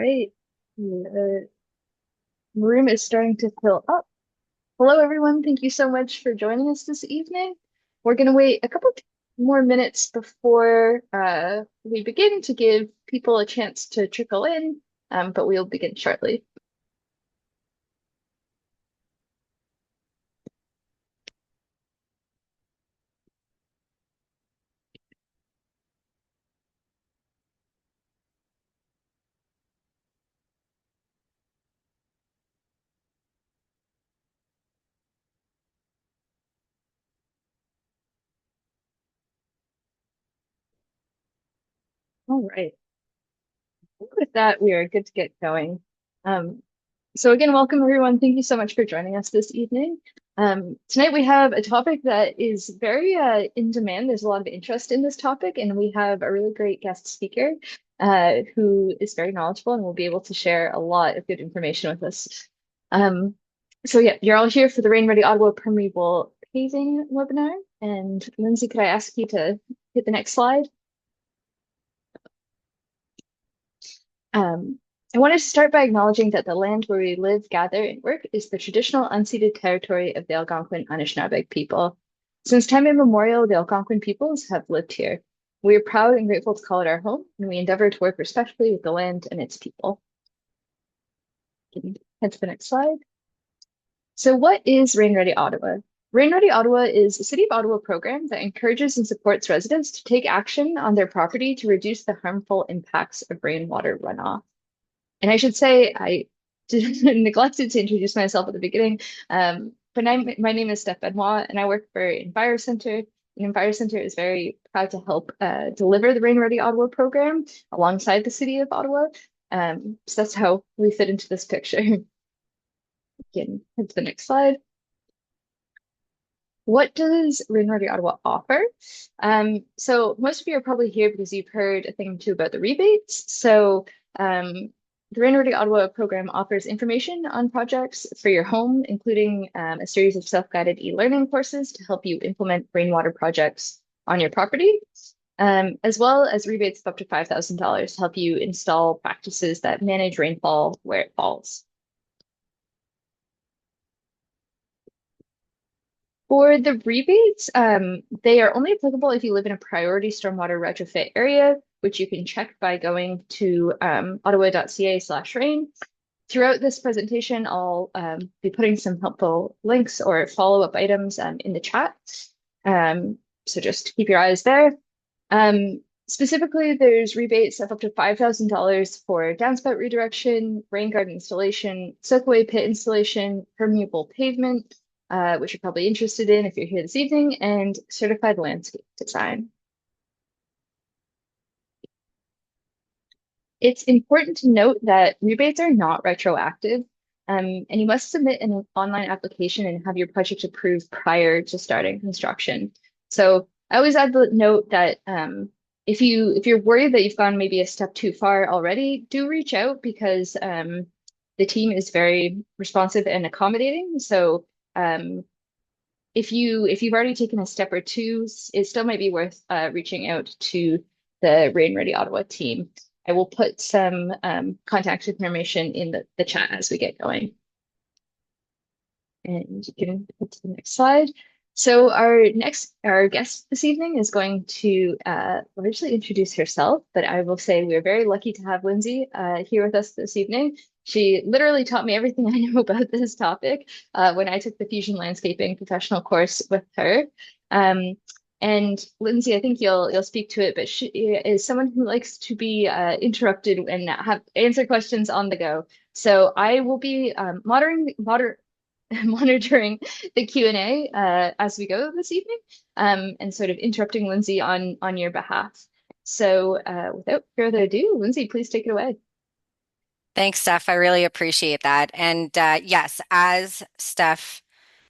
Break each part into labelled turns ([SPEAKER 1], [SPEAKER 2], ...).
[SPEAKER 1] right. The room is starting to fill up. Hello, everyone. Thank you so much for joining us this evening. We're going to wait a couple more minutes before we begin to give people a chance to trickle in, but we'll begin shortly. All right. With that, we are good to get going. Um, so again, welcome everyone. Thank you so much for joining us this evening. Tonight we have a topic that is very in demand. There's a lot of interest in this topic, and we have a really great guest speaker who is very knowledgeable and will be able to share a lot of good information with us. Um, so yeah, you're all here for the Rain Ready Ottawa Permeable Paving webinar. And Lindsay, could I ask you to hit the next slide? Um, I wanted to start by acknowledging that the land where we live, gather, and work is the traditional unceded territory of the Algonquin Anishinaabe people. Since time immemorial, the Algonquin peoples have lived here. We are proud and grateful to call it our home, and we endeavor to work respectfully with the land and its people. Can you head to the next slide? So what is Rain Ready Ottawa? Rain Ready Ottawa is a City of Ottawa program that encourages and supports residents to take action on their property to reduce the harmful impacts of rainwater runoff. And I should say, I neglected to introduce myself at the beginning. But my name is Steph Benoit, and I work for EnviroCentre. And EnviroCentre is very proud to help deliver the Rain Ready Ottawa program alongside the City of Ottawa. So that's how we fit into this picture. Again, head to the next slide. What does Rain Ready Ottawa offer? So most of you are probably here because you've heard a thing or two about the rebates. So the Rain Ready Ottawa program offers information on projects for your home, including a series of self-guided e-learning courses to help you implement rainwater projects on your property, as well as rebates of up to $5,000 to help you install practices that manage rainfall where it falls. For the rebates, they are only applicable if you live in a priority stormwater retrofit area, which you can check by going to ottawa.ca/rain. Throughout this presentation, I'll be putting some helpful links or follow-up items in the chat. So just keep your eyes there. Specifically, there's rebates of up to $5,000 for downspout redirection, rain garden installation, soakaway pit installation, permeable pavement, which you're probably interested in if you're here this evening, and certified landscape design. It's important to note that rebates are not retroactive, and you must submit an online application and have your project approved prior to starting construction. So I always add the note that if you're worried that you've gone maybe a step too far already, do reach out because the team is very responsive and accommodating. So if you've already taken a step or two, it still might be worth reaching out to the Rain Ready Ottawa team. I will put some contact information in the chat as we get going. And you can go to the next slide. So our guest this evening is going to largely introduce herself, but I will say we are very lucky to have Lindsay here with us this evening. She literally taught me everything I know about this topic when I took the Fusion Landscaping professional course with her. And Lindsay, I think you'll speak to it, but she is someone who likes to be interrupted and have answer questions on the go. So I will be monitoring the Q&A as we go this evening, and sort of interrupting Lindsay on your behalf. So without further ado, Lindsay, please take it away.
[SPEAKER 2] Thanks, Steph. I really appreciate that. And yes, as Steph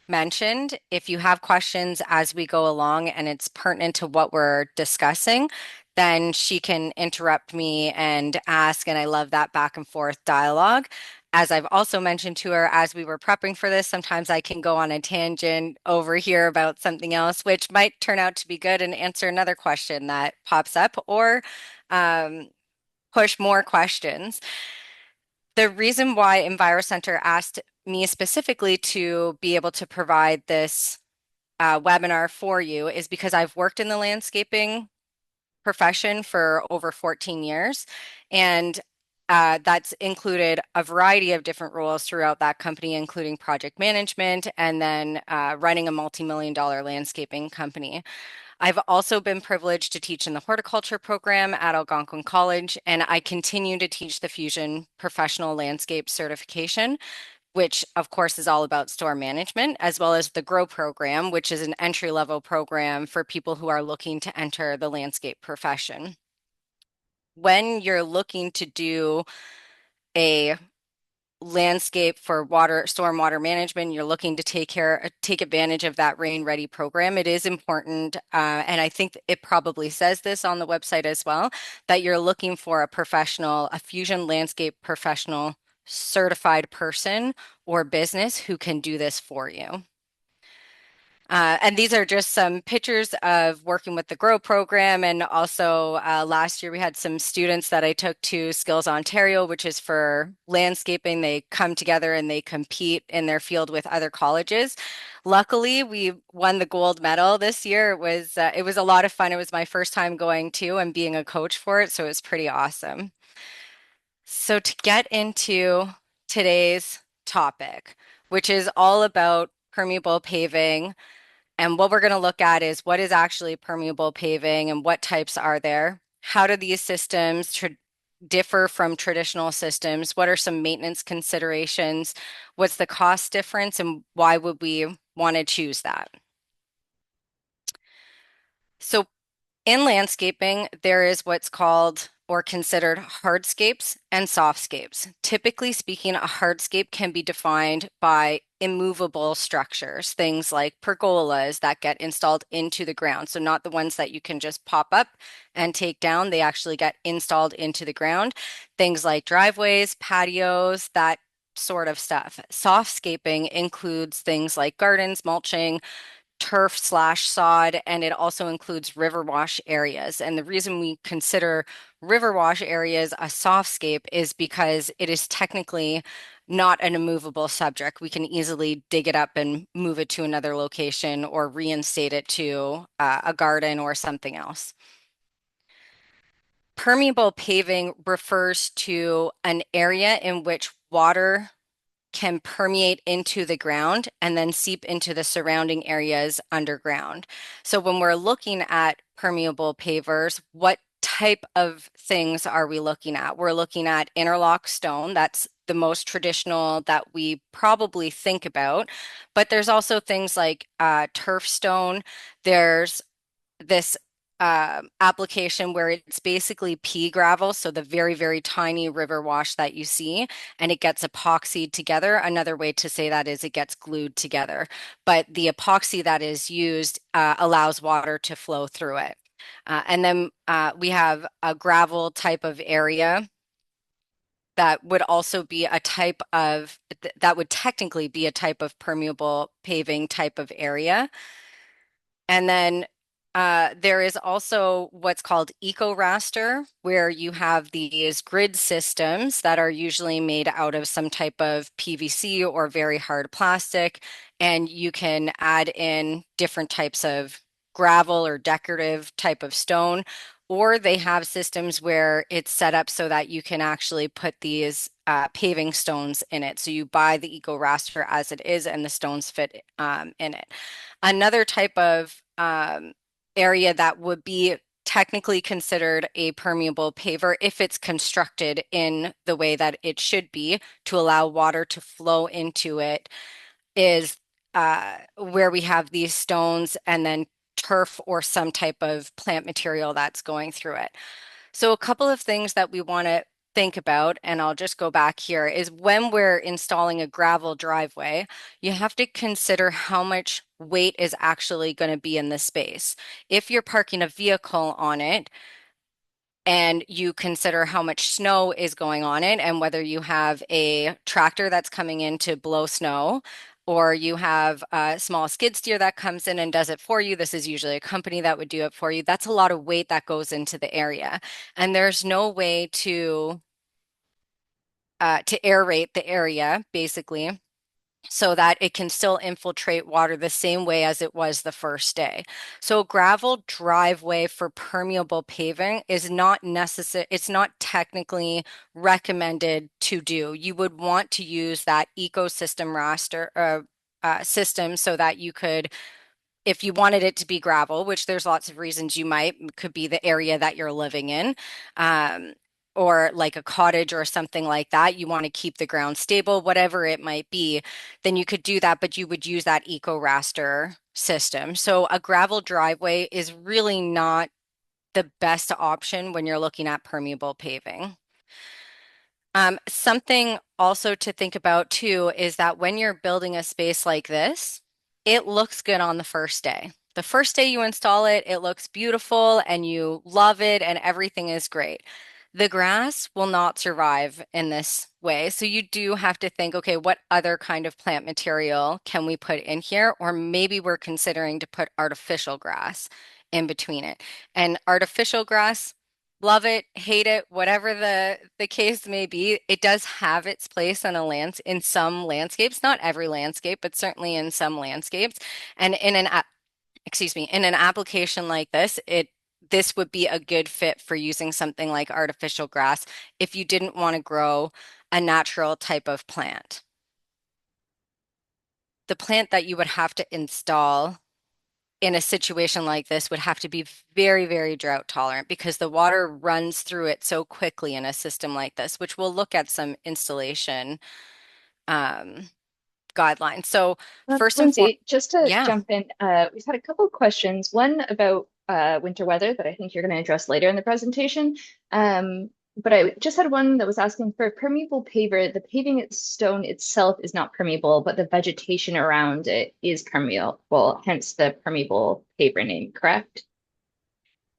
[SPEAKER 2] mentioned, if you have questions as we go along and it's pertinent to what we're discussing, then she can interrupt me and ask. And I love that back and forth dialogue. As I've also mentioned to her as we were prepping for this, sometimes I can go on a tangent over here about something else, which might turn out to be good and answer another question that pops up or push more questions. The reason why EnviroCenter asked me specifically to be able to provide this webinar for you is because I've worked in the landscaping profession for over 14 years. And that's included a variety of different roles throughout that company, including project management and then running a multi-million dollar landscaping company. I've also been privileged to teach in the horticulture program at Algonquin College, and I continue to teach the Fusion Professional Landscape Certification, which of course is all about storm management, as well as the GROW program, which is an entry-level program for people who are looking to enter the landscape profession. When you're looking to do a landscape for water, stormwater management, you're looking to take advantage of that rain ready program. It is important, and I think it probably says this on the website as well, that you're looking for a professional, a Fusion landscape professional certified person or business who can do this for you. And these are just some pictures of working with the GROW program. And also last year we had some students that I took to Skills Ontario, which is for landscaping. They come together and they compete in their field with other colleges. Luckily, we won the gold medal this year. It was a lot of fun. It was my first time going to and being a coach for it, so it was pretty awesome. So to get into today's topic, which is all about permeable paving, and what we're going to look at is what is actually permeable paving and what types are there? How do these systems differ from traditional systems? What are some maintenance considerations? What's the cost difference and why would we want to choose that? So in landscaping, there is what's called or considered hardscapes and softscapes. Typically speaking, a hardscape can be defined by immovable structures, things like pergolas that get installed into the ground. So not the ones that you can just pop up and take down, they actually get installed into the ground. Things like driveways, patios, that sort of stuff. Softscaping includes things like gardens, mulching, turf/sod, and it also includes river wash areas. And the reason we consider river wash areas a softscape is because it is technically not an immovable subject. We can easily dig it up and move it to another location or reinstate it to a garden or something else. Permeable paving refers to an area in which water can permeate into the ground and then seep into the surrounding areas underground. So when we're looking at permeable pavers, what type of things are we looking at? We're looking at interlock stone. That's the most traditional that we probably think about. But there's also things like turf stone. There's this application where it's basically pea gravel, so the very, very tiny river wash that you see, and it gets epoxied together. Another way to say that is it gets glued together, but the epoxy that is used allows water to flow through it. And then we have a gravel type of area that would also be a type of, that would technically be a type of permeable paving type of area. And then there is also what's called eco raster, where you have these grid systems that are usually made out of some type of PVC or very hard plastic, and you can add in different types of gravel or decorative type of stone. Or they have systems where it's set up so that you can actually put these paving stones in it. So you buy the eco raster as it is, and the stones fit in it. Another type of area that would be technically considered a permeable paver if it's constructed in the way that it should be to allow water to flow into it is where we have these stones and then turf or some type of plant material that's going through it. So a couple of things that we want to think about, and I'll just go back here, is when we're installing a gravel driveway, you have to consider how much weight is actually going to be in the space. If you're parking a vehicle on it, and you consider how much snow is going on it and whether you have a tractor that's coming in to blow snow or you have a small skid steer that comes in and does it for you. This is usually a company that would do it for you. That's a lot of weight that goes into the area. And there's no way to to aerate the area, basically, so that it can still infiltrate water the same way as it was the first day. So gravel driveway for permeable paving is not necessary. It's not technically recommended to do. You would want to use that ecosystem raster system so that you could, if you wanted it to be gravel, which there's lots of reasons you might, could be the area that you're living in, um, or like a cottage or something like that. You want to keep the ground stable, whatever it might be, then you could do that, but you would use that eco raster system. So a gravel driveway is really not the best option when you're looking at permeable paving. Something also to think about too is that when you're building a space like this, it looks good on the first day. The first day you install it, it looks beautiful and you love it and everything is great. The grass will not survive in this way. So you do have to think, okay, what other kind of plant material can we put in here? Or maybe we're considering to put artificial grass in between it. And artificial grass, love it, hate it, whatever the case may be, it does have its place on a in some landscapes, not every landscape, but certainly in some landscapes. And in excuse me, in an application like this would be a good fit for using something like artificial grass if you didn't want to grow a natural type of plant. The plant that you would have to install in a situation like this would have to be very, very drought tolerant because the water runs through it so quickly in a system like this, which we'll look at some installation um, guidelines. So first and foremost,
[SPEAKER 1] Lindsay, just to
[SPEAKER 2] yeah.
[SPEAKER 1] jump in, we've had a couple of questions. One about winter weather that I think you're going to address later in the presentation. But I just had one that was asking for permeable paver. The stone itself is not permeable, but the vegetation around it is permeable, hence the permeable paver name, correct?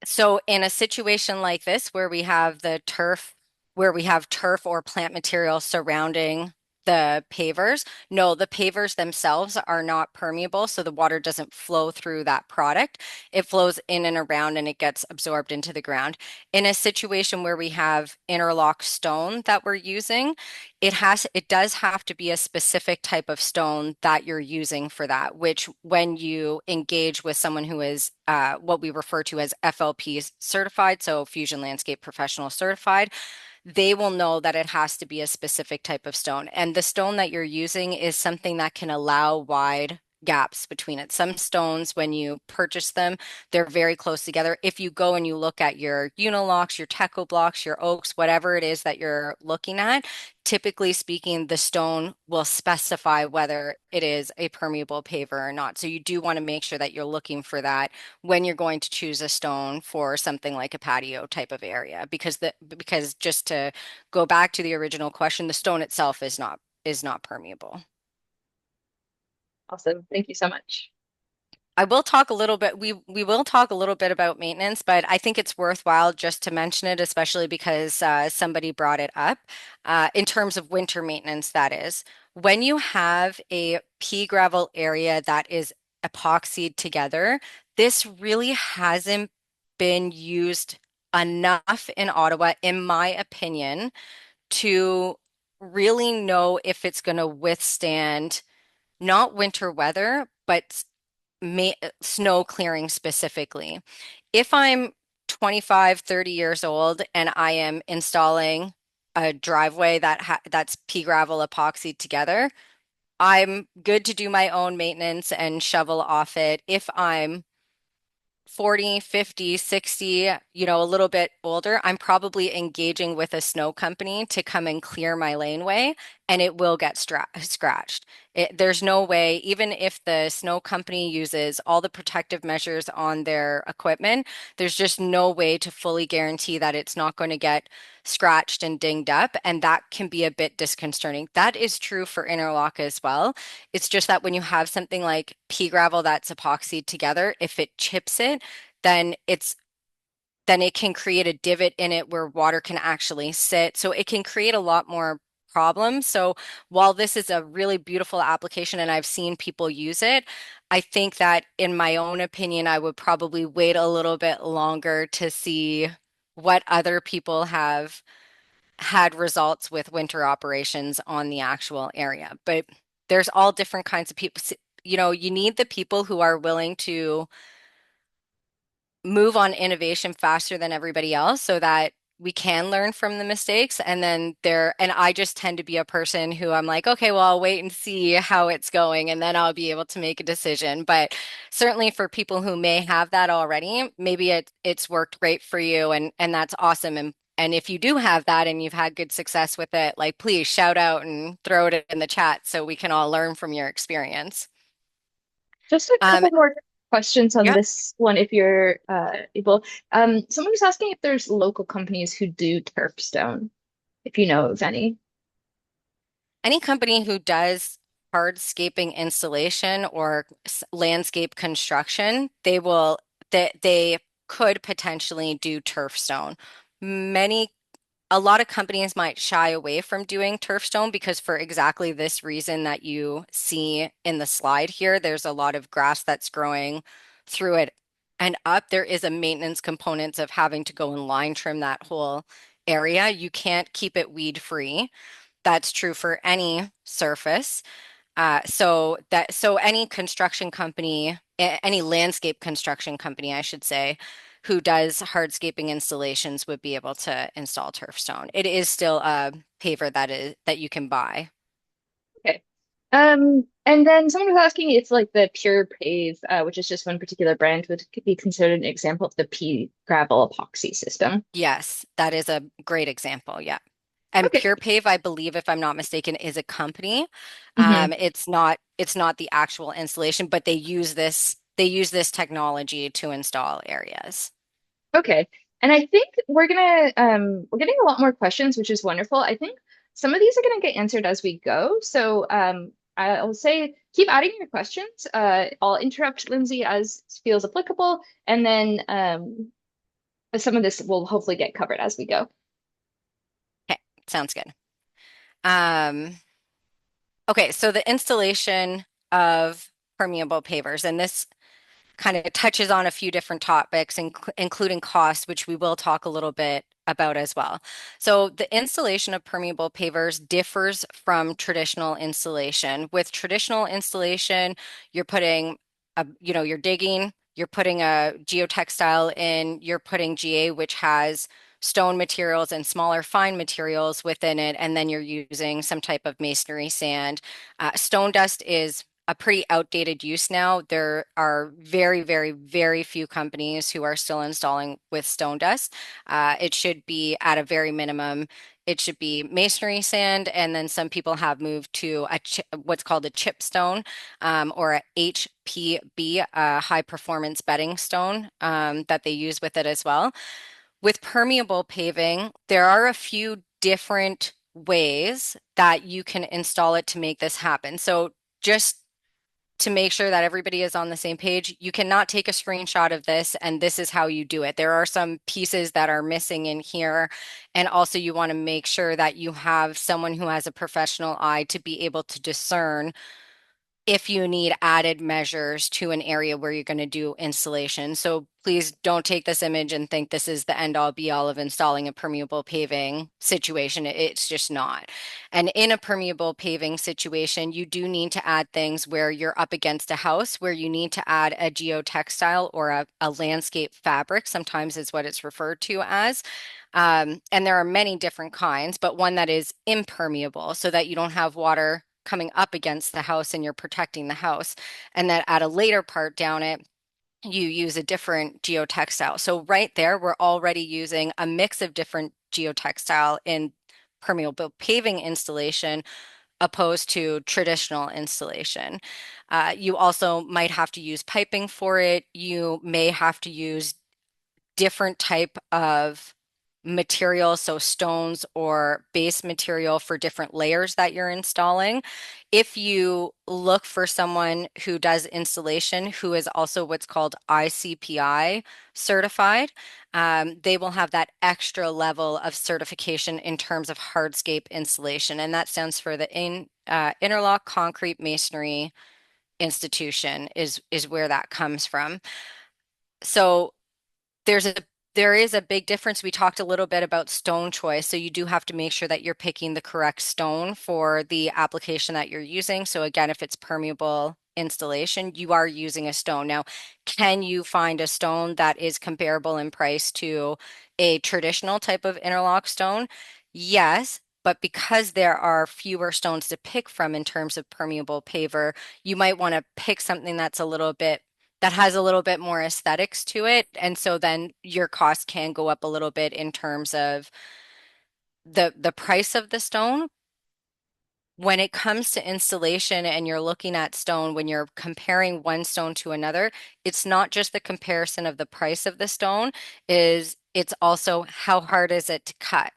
[SPEAKER 2] So in a situation like this where we have turf or plant material surrounding the pavers, no, the pavers themselves are not permeable, so the water doesn't flow through that product. It flows in and around and it gets absorbed into the ground. In a situation where we have interlock stone that we're using, it does have to be a specific type of stone that you're using for that, which when you engage with someone who is what we refer to as FLP certified, so Fusion Landscape Professional certified, they will know that it has to be a specific type of stone. And the stone that you're using is something that can allow wide gaps between it. Some stones, when you purchase them, they're very close together. If you go and you look at your Unilocks, your Techo blocks, your oaks, whatever it is that you're looking at, typically speaking, the stone will specify whether it is a permeable paver or not. So you do want to make sure that you're looking for that when you're going to choose a stone for something like a patio type of area, because just to go back to the original question, the stone itself is not permeable.
[SPEAKER 1] Awesome. Thank you so much.
[SPEAKER 2] I will talk a little bit, we will talk a little bit about maintenance, but I think it's worthwhile just to mention it, especially because somebody brought it up. In terms of winter maintenance, that is. When you have a pea gravel area that is epoxied together, this really hasn't been used enough in Ottawa, in my opinion, to really know if it's going to withstand not winter weather, but snow clearing specifically. If I'm 25, 30 years old and I am installing a driveway that's pea gravel epoxied together, I'm good to do my own maintenance and shovel off it. If I'm 40, 50, 60, a little bit older, I'm probably engaging with a snow company to come and clear my laneway and it will get scratched. There's no way, even if the snow company uses all the protective measures on their equipment, there's just no way to fully guarantee that it's not going to get scratched and dinged up. And that can be a bit disconcerting. That is true for interlock as well. It's just that when you have something like pea gravel that's epoxied together, if it chips it, then it can create a divot in it where water can actually sit. So it can create a lot more problems. So while this is a really beautiful application and I've seen people use it, I think that in my own opinion, I would probably wait a little bit longer to see what other people have had results with winter operations on the actual area. But there's all different kinds of people. You know, you need the people who are willing to move on innovation faster than everybody else so that we can learn from the mistakes. And I just tend to be a person who I'm like, okay, well, I'll wait and see how it's going and then I'll be able to make a decision. But certainly for people who may have that already, maybe it's worked great for you and that's awesome. And if you do have that and you've had good success with it, like please shout out and throw it in the chat so we can all learn from your experience.
[SPEAKER 1] Just a
[SPEAKER 2] Um,
[SPEAKER 1] couple more questions on
[SPEAKER 2] yeah.
[SPEAKER 1] this one, if you're able. Someone was asking if there's local companies who do turf stone, if you know of any.
[SPEAKER 2] Any company who does hardscaping installation or landscape construction, they could potentially do turf stone. Many A lot of companies might shy away from doing turf stone because for exactly this reason that you see in the slide here, there's a lot of grass that's growing through it and up. There is a maintenance component of having to go and line trim that whole area. You can't keep it weed free. That's true for any surface. So any construction company, any landscape construction company, I should say, who does hardscaping installations would be able to install turf stone. It is still a paver that you can buy.
[SPEAKER 1] Okay. And then someone was asking if like the Pure Pave, which is just one particular brand, would be considered an example of the pea gravel epoxy system.
[SPEAKER 2] Yes, that is a great example. Yeah. And
[SPEAKER 1] Okay.
[SPEAKER 2] Pure Pave, I believe, if I'm not mistaken, is a company.
[SPEAKER 1] Hmm.
[SPEAKER 2] It's not the actual installation, but they use this technology to install areas.
[SPEAKER 1] Okay. And I think we're getting a lot more questions, which is wonderful. I think some of these are gonna get answered as we go. So I'll say keep adding your questions. I'll interrupt Lindsay as feels applicable, and then some of this will hopefully get covered as we go.
[SPEAKER 2] Okay, sounds good. Um, okay, so the installation of permeable pavers, and this kind of touches on a few different topics, including cost, which we will talk a little bit about as well. So the installation of permeable pavers differs from traditional installation. With traditional installation, you're digging, you're putting a geotextile in, you're putting GA, which has stone materials and smaller fine materials within it, and then you're using some type of masonry sand. Stone dust is a pretty outdated use now. There are very, very, very few companies who are still installing with stone dust. It should be at a very minimum. It should be masonry sand, and then some people have moved to what's called a chip stone or a HPB, high performance bedding stone that they use with it as well. With permeable paving, there are a few different ways that you can install it to make this happen. So just to make sure that everybody is on the same page, you cannot take a screenshot of this and this is how you do it. There are some pieces that are missing in here. And also, you want to make sure that you have someone who has a professional eye to be able to discern if you need added measures to an area where you're going to do installation. So please don't take this image and think this is the end all be all of installing a permeable paving situation. It's just not. And in a permeable paving situation, you do need to add things where you're up against a house, where you need to add a geotextile or a landscape fabric, sometimes is what it's referred to as. And there are many different kinds, but one that is impermeable so that you don't have water coming up against the house and you're protecting the house. And that at a later part down it, you use a different geotextile. So right there, we're already using a mix of different geotextile in permeable paving installation opposed to traditional installation. You also might have to use piping for it. You may have to use different type of material, so stones or base material for different layers that you're installing. If you look for someone who does installation who is also what's called ICPI certified, they will have that extra level of certification in terms of hardscape installation, and that stands for the Interlock Concrete Masonry Institution is where that comes from. So there's There is a big difference. We talked a little bit about stone choice. So you do have to make sure that you're picking the correct stone for the application that you're using. So again, if it's permeable installation, you are using a stone. Now, can you find a stone that is comparable in price to a traditional type of interlock stone? Yes. But because there are fewer stones to pick from in terms of permeable paver, you might want to pick something that has a little bit more aesthetics to it. And so then your cost can go up a little bit in terms of the price of the stone. When it comes to installation and you're looking at stone, when you're comparing one stone to another, it's not just the comparison of the price of the stone, it's also how hard is it to cut.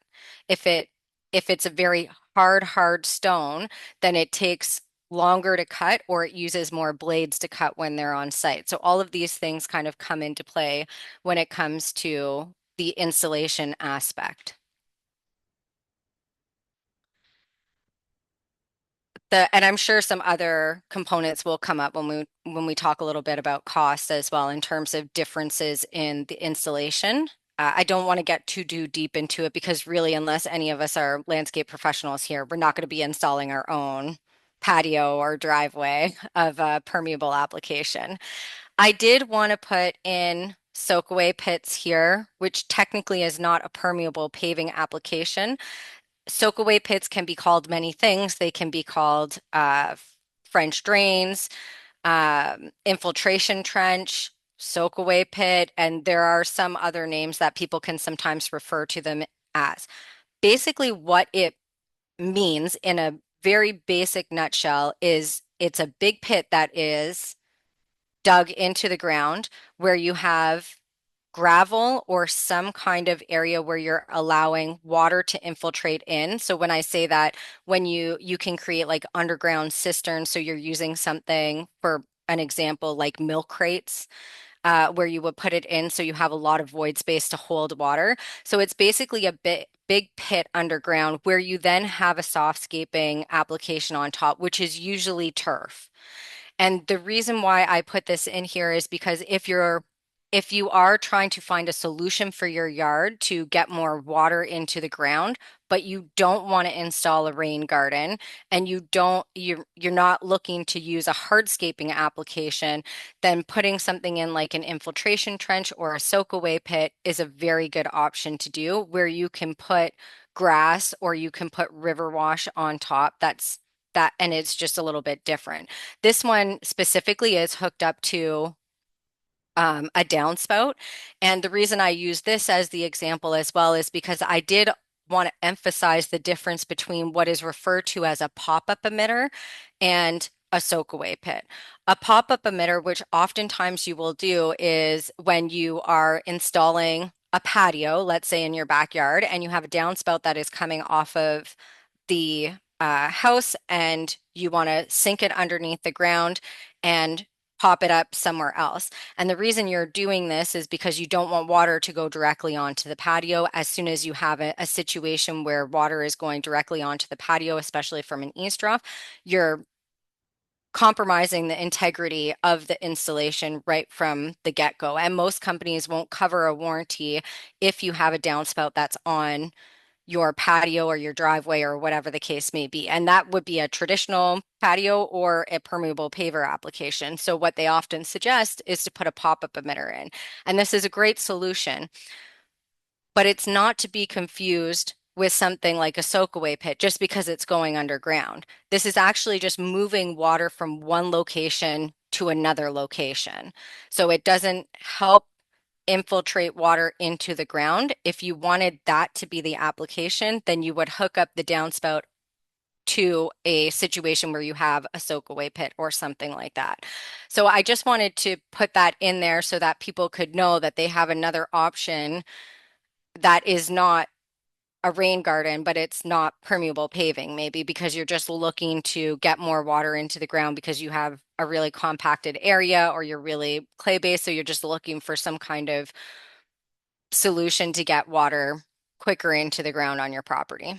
[SPEAKER 2] If it if it's a very hard stone, then it takes longer to cut or it uses more blades to cut when they're on site. So all of these things kind of come into play when it comes to the installation aspect. And I'm sure some other components will come up when we talk a little bit about costs as well in terms of differences in the installation. I don't want to get too deep into it because really, unless any of us are landscape professionals here, we're not going to be installing our own patio or driveway of a permeable application. I did want to put in soakaway pits here, which technically is not a permeable paving application. Soakaway pits can be called many things. They can be called French drains, infiltration trench, soakaway pit, and there are some other names that people can sometimes refer to them as. Basically, what it means in a very basic nutshell is it's a big pit that is dug into the ground where you have gravel or some kind of area where you're allowing water to infiltrate in. So when I say that, when you can create like underground cisterns, so you're using something for an example like milk crates. Where you would put it in so you have a lot of void space to hold water. So it's basically a big pit underground where you then have a softscaping application on top, which is usually turf. And the reason why I put this in here is because if you are trying to find a solution for your yard to get more water into the ground, but you don't want to install a rain garden and you're not looking to use a hardscaping application, then putting something in like an infiltration trench or a soakaway pit is a very good option to do where you can put grass or you can put river wash on top. And it's just a little bit different. This one specifically is hooked up to a downspout. And the reason I use this as the example as well is because I did want to emphasize the difference between what is referred to as a pop-up emitter and a soakaway pit. A pop-up emitter, which oftentimes you will do, is when you are installing a patio, let's say in your backyard, and you have a downspout that is coming off of the house and you want to sink it underneath the ground and pop it up somewhere else. And the reason you're doing this is because you don't want water to go directly onto the patio. As soon as you have a situation where water is going directly onto the patio, especially from an eavesdrop, you're compromising the integrity of the installation right from the get-go. And most companies won't cover a warranty if you have a downspout that's on your patio or your driveway or whatever the case may be. And that would be a traditional patio or a permeable paver application. So what they often suggest is to put a pop-up emitter in. And this is a great solution, but it's not to be confused with something like a soakaway pit just because it's going underground. This is actually just moving water from one location to another location. So it doesn't help infiltrate water into the ground. If you wanted that to be the application, then you would hook up the downspout to a situation where you have a soakaway pit or something like that. So I just wanted to put that in there so that people could know that they have another option that is not a rain garden, but it's not permeable paving, maybe because you're just looking to get more water into the ground because you have a really compacted area or you're really clay based. So you're just looking for some kind of solution to get water quicker into the ground on your property.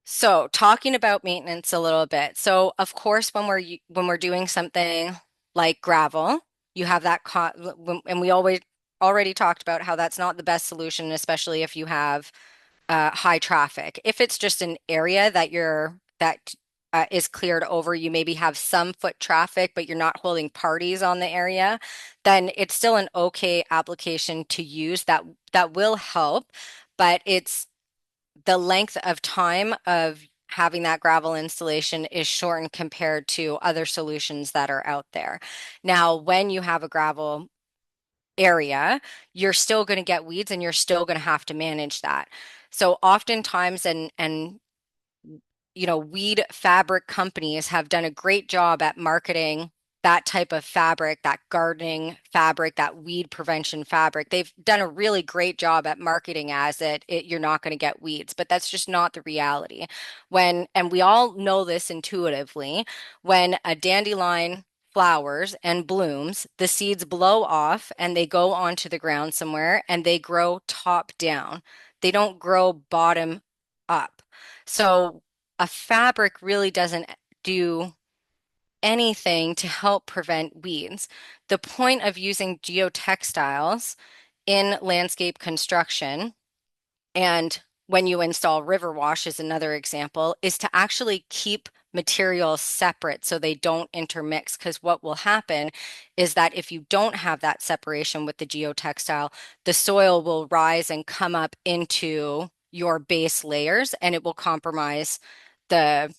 [SPEAKER 2] So, talking about maintenance a little bit. So, of course, when we're doing something like gravel. You have that, and we always already talked about how that's not the best solution, especially if you have high traffic. If it's just an area that is cleared over, you maybe have some foot traffic, but you're not holding parties on the area, then it's still an okay application to use that will help, but it's the length of time of having that gravel installation is shortened compared to other solutions that are out there. Now, when you have a gravel area, you're still going to get weeds and you're still going to have to manage that. So oftentimes, weed fabric companies have done a great job at marketing that type of fabric, that gardening fabric, that weed prevention fabric. They've done a really great job at marketing as you're not going to get weeds, but that's just not the reality. And we all know this intuitively, when a dandelion flowers and blooms, the seeds blow off and they go onto the ground somewhere and they grow top down. They don't grow bottom up. So a fabric really doesn't do anything to help prevent weeds. The point of using geotextiles in landscape construction, and when you install river wash is another example, is to actually keep materials separate so they don't intermix. Because what will happen is that if you don't have that separation with the geotextile, the soil will rise and come up into your base layers and it will compromise the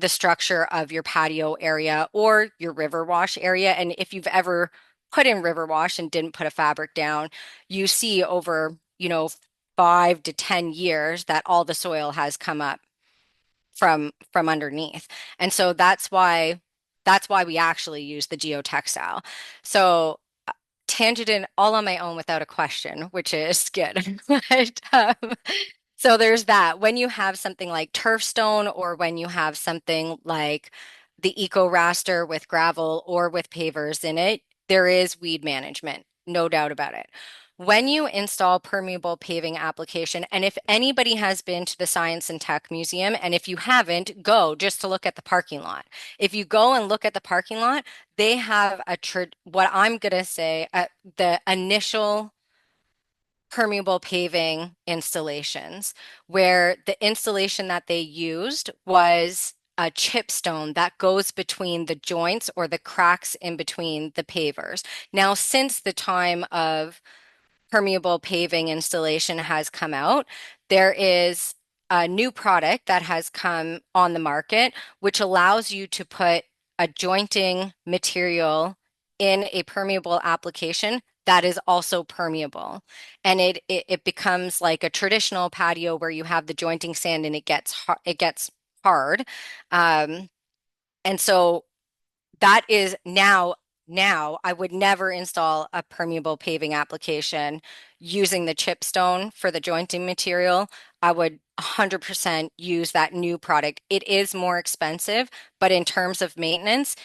[SPEAKER 2] structure of your patio area or your river wash area. And if you've ever put in river wash and didn't put a fabric down, you see over, 5 to 10 years that all the soil has come up from underneath. And so that's why we actually use the geotextile. So tangent all on my own without a question, which is good. So there's that. When you have something like turf stone, or when you have something like the eco raster with gravel or with pavers in it, there is weed management, no doubt about it. When you install permeable paving application, and if anybody has been to the Science and Tech Museum, and if you haven't, go just to look at the parking lot. If you go and look at the parking lot, they have what I'm gonna say, the initial permeable paving installations, where the installation that they used was a chipstone that goes between the joints or the cracks in between the pavers. Now, since the time of permeable paving installation has come out, there is a new product that has come on the market, which allows you to put a jointing material in a permeable application that is also permeable. And it becomes like a traditional patio where you have the jointing sand and it gets hard. Um, and so that is now I would never install a permeable paving application using the chipstone for the jointing material. I would 100% use that new product. It is more expensive, but in terms of maintenance,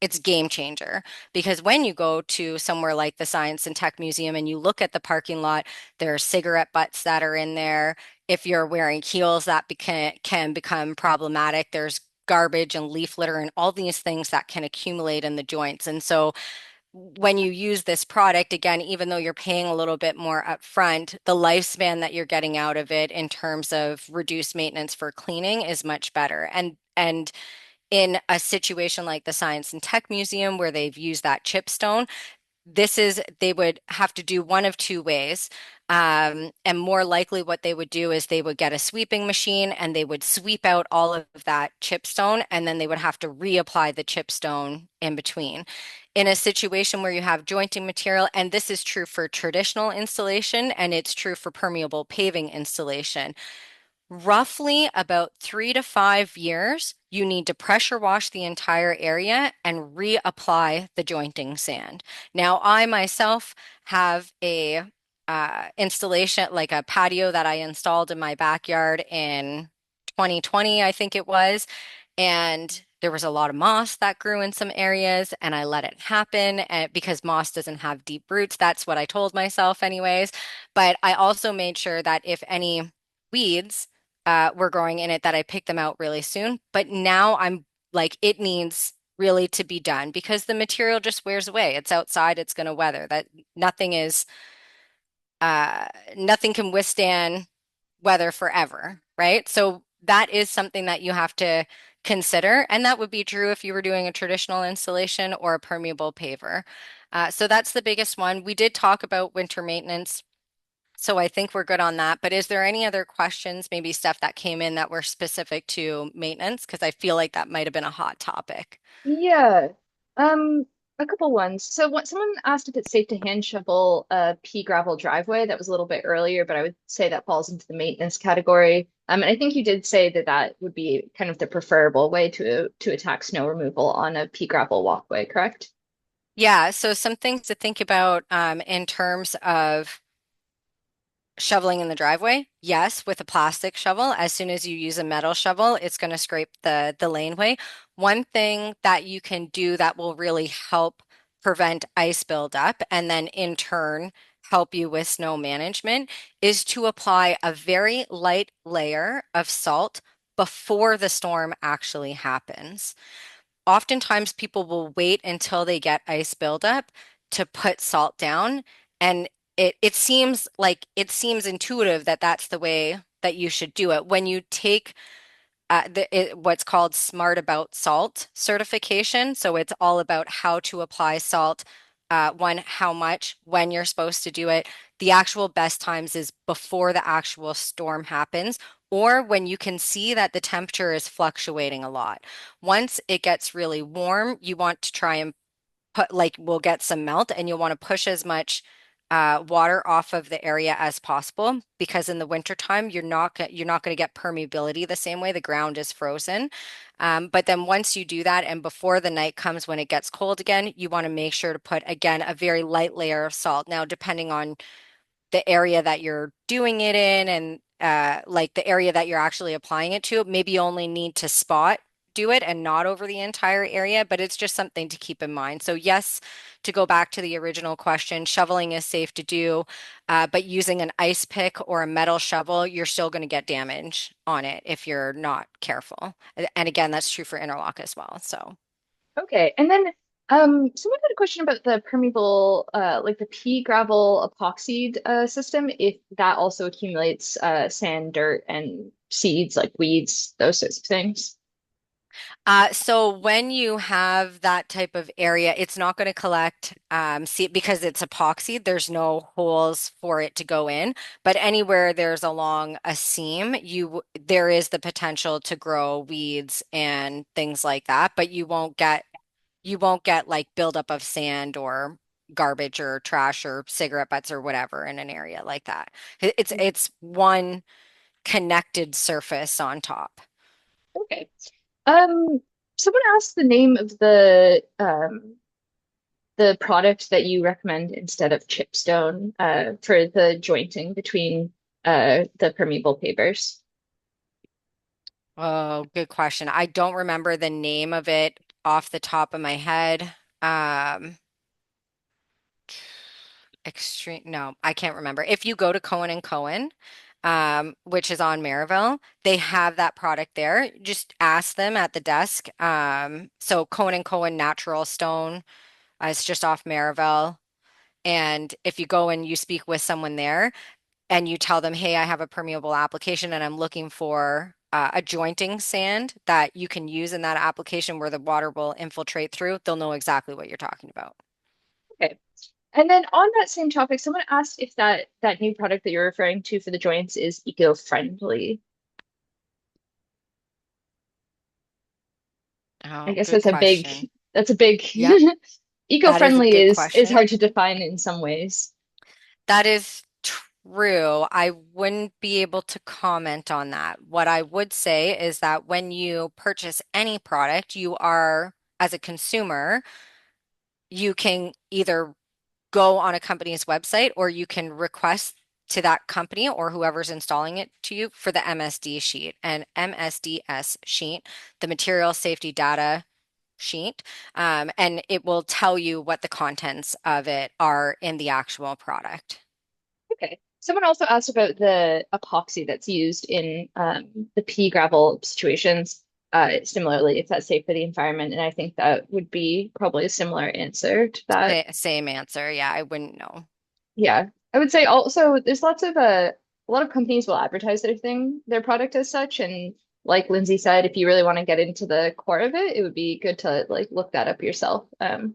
[SPEAKER 2] it's game changer, because when you go to somewhere like the Science and Tech Museum and you look at the parking lot, there are cigarette butts that are in there. If you're wearing heels, that can become problematic. There's garbage and leaf litter and all these things that can accumulate in the joints. And so when you use this product, again, even though you're paying a little bit more upfront, the lifespan that you're getting out of it in terms of reduced maintenance for cleaning is much better. And in a situation like the Science and Tech Museum where they've used that chipstone, they would have to do one of two ways. And more likely, what they would do is they would get a sweeping machine and they would sweep out all of that chipstone, and then they would have to reapply the chipstone in between. In a situation where you have jointing material, and this is true for traditional installation and it's true for permeable paving installation, roughly about 3 to 5 years, you need to pressure wash the entire area and reapply the jointing sand. Now, I myself have a installation, like a patio that I installed in my backyard in 2020, I think it was, and there was a lot of moss that grew in some areas, and I let it happen because moss doesn't have deep roots. That's what I told myself, anyways. But I also made sure that if any weeds were growing in it, that I picked them out really soon. But now I'm like, it needs really to be done because the material just wears away. It's outside, it's going to weather. That nothing is uh nothing can withstand weather forever, right? So that is something that you have to consider, and that would be true if you were doing a traditional installation or a permeable paver. So that's the biggest one. We did talk about winter maintenance, so I think we're good on that. But is there any other questions, maybe stuff that came in that were specific to maintenance? Because I feel like that might have been a hot topic.
[SPEAKER 1] Yeah. Um, a couple ones. So what someone asked if it's safe to hand shovel a pea gravel driveway. That was a little bit earlier, but I would say that falls into the maintenance category. And I think you did say that that would be kind of the preferable way to attack snow removal on a pea gravel walkway, correct?
[SPEAKER 2] Yeah, so some things to think about in terms of shoveling in the driveway, yes, with a plastic shovel. As soon as you use a metal shovel, it's going to scrape the laneway. One thing that you can do that will really help prevent ice buildup and then in turn help you with snow management is to apply a very light layer of salt before the storm actually happens. Oftentimes people will wait until they get ice buildup to put salt down, and it seems intuitive that that's the way that you should do it. When you take what's called Smart About Salt certification. So it's all about how to apply salt, one, how much, when you're supposed to do it. The actual best times is before the actual storm happens, or when you can see that the temperature is fluctuating a lot. Once it gets really warm, you want to try and put like we'll get some melt and you'll want to push as much water off of the area as possible because in the wintertime you're not going to get permeability the same way. The ground is frozen. But then once you do that and before the night comes when it gets cold again, you want to make sure to put again a very light layer of salt. Now, depending on the area that you're doing it in and like the area that you're actually applying it to, maybe you only need to spot do it and not over the entire area, but it's just something to keep in mind. So yes, to go back to the original question, shoveling is safe to do, but using an ice pick or a metal shovel, you're still going to get damage on it if you're not careful. And again, that's true for interlock as well. So.
[SPEAKER 1] Okay. And then someone had a question about the permeable like the pea gravel epoxied system, if that also accumulates sand, dirt, and seeds like weeds, those sorts of things.
[SPEAKER 2] So when you have that type of area, it's not going to collect see because it's epoxy, there's no holes for it to go in. But anywhere there's along a seam, there is the potential to grow weeds and things like that, but you won't get like buildup of sand or garbage or trash or cigarette butts or whatever in an area like that. It's one connected surface on top.
[SPEAKER 1] Okay. Um, Someone asked the name of the product that you recommend instead of chipstone for the jointing between the permeable pavers.
[SPEAKER 2] Oh, good question. I don't remember the name of it off the top of my head. Um, no, I can't remember. If you go to Cohen and Cohen, which is on Maryville, they have that product there. Just ask them at the desk. So Cohen and Cohen Natural Stone, it's just off Maryville. And if you go and you speak with someone there, and you tell them, hey, I have a permeable application and I'm looking for a jointing sand that you can use in that application where the water will infiltrate through, they'll know exactly what you're talking about.
[SPEAKER 1] Okay. And then on that same topic, someone asked if that new product that you're referring to for the joints is eco-friendly. I
[SPEAKER 2] Oh,
[SPEAKER 1] guess
[SPEAKER 2] good question.
[SPEAKER 1] that's a big
[SPEAKER 2] Yep, that is a
[SPEAKER 1] eco-friendly
[SPEAKER 2] good
[SPEAKER 1] is hard
[SPEAKER 2] question.
[SPEAKER 1] to define in some ways.
[SPEAKER 2] That is true. I wouldn't be able to comment on that. What I would say is that when you purchase any product, you are, as a consumer, you can either go on a company's website or you can request to that company or whoever's installing it to you for the MSD sheet and MSDS sheet, the material safety data sheet, and it will tell you what the contents of it are in the actual product.
[SPEAKER 1] Okay. Someone also asked about the epoxy that's used in the pea gravel situations. similarly, if that's safe for the environment. And I think that would be probably a similar answer to that.
[SPEAKER 2] Same answer. Yeah, I wouldn't know.
[SPEAKER 1] Yeah. I would say also there's lots of a lot of companies will advertise their product as such. And like Lindsay said, if you really want to get into the core of it, it would be good to like look that up yourself. And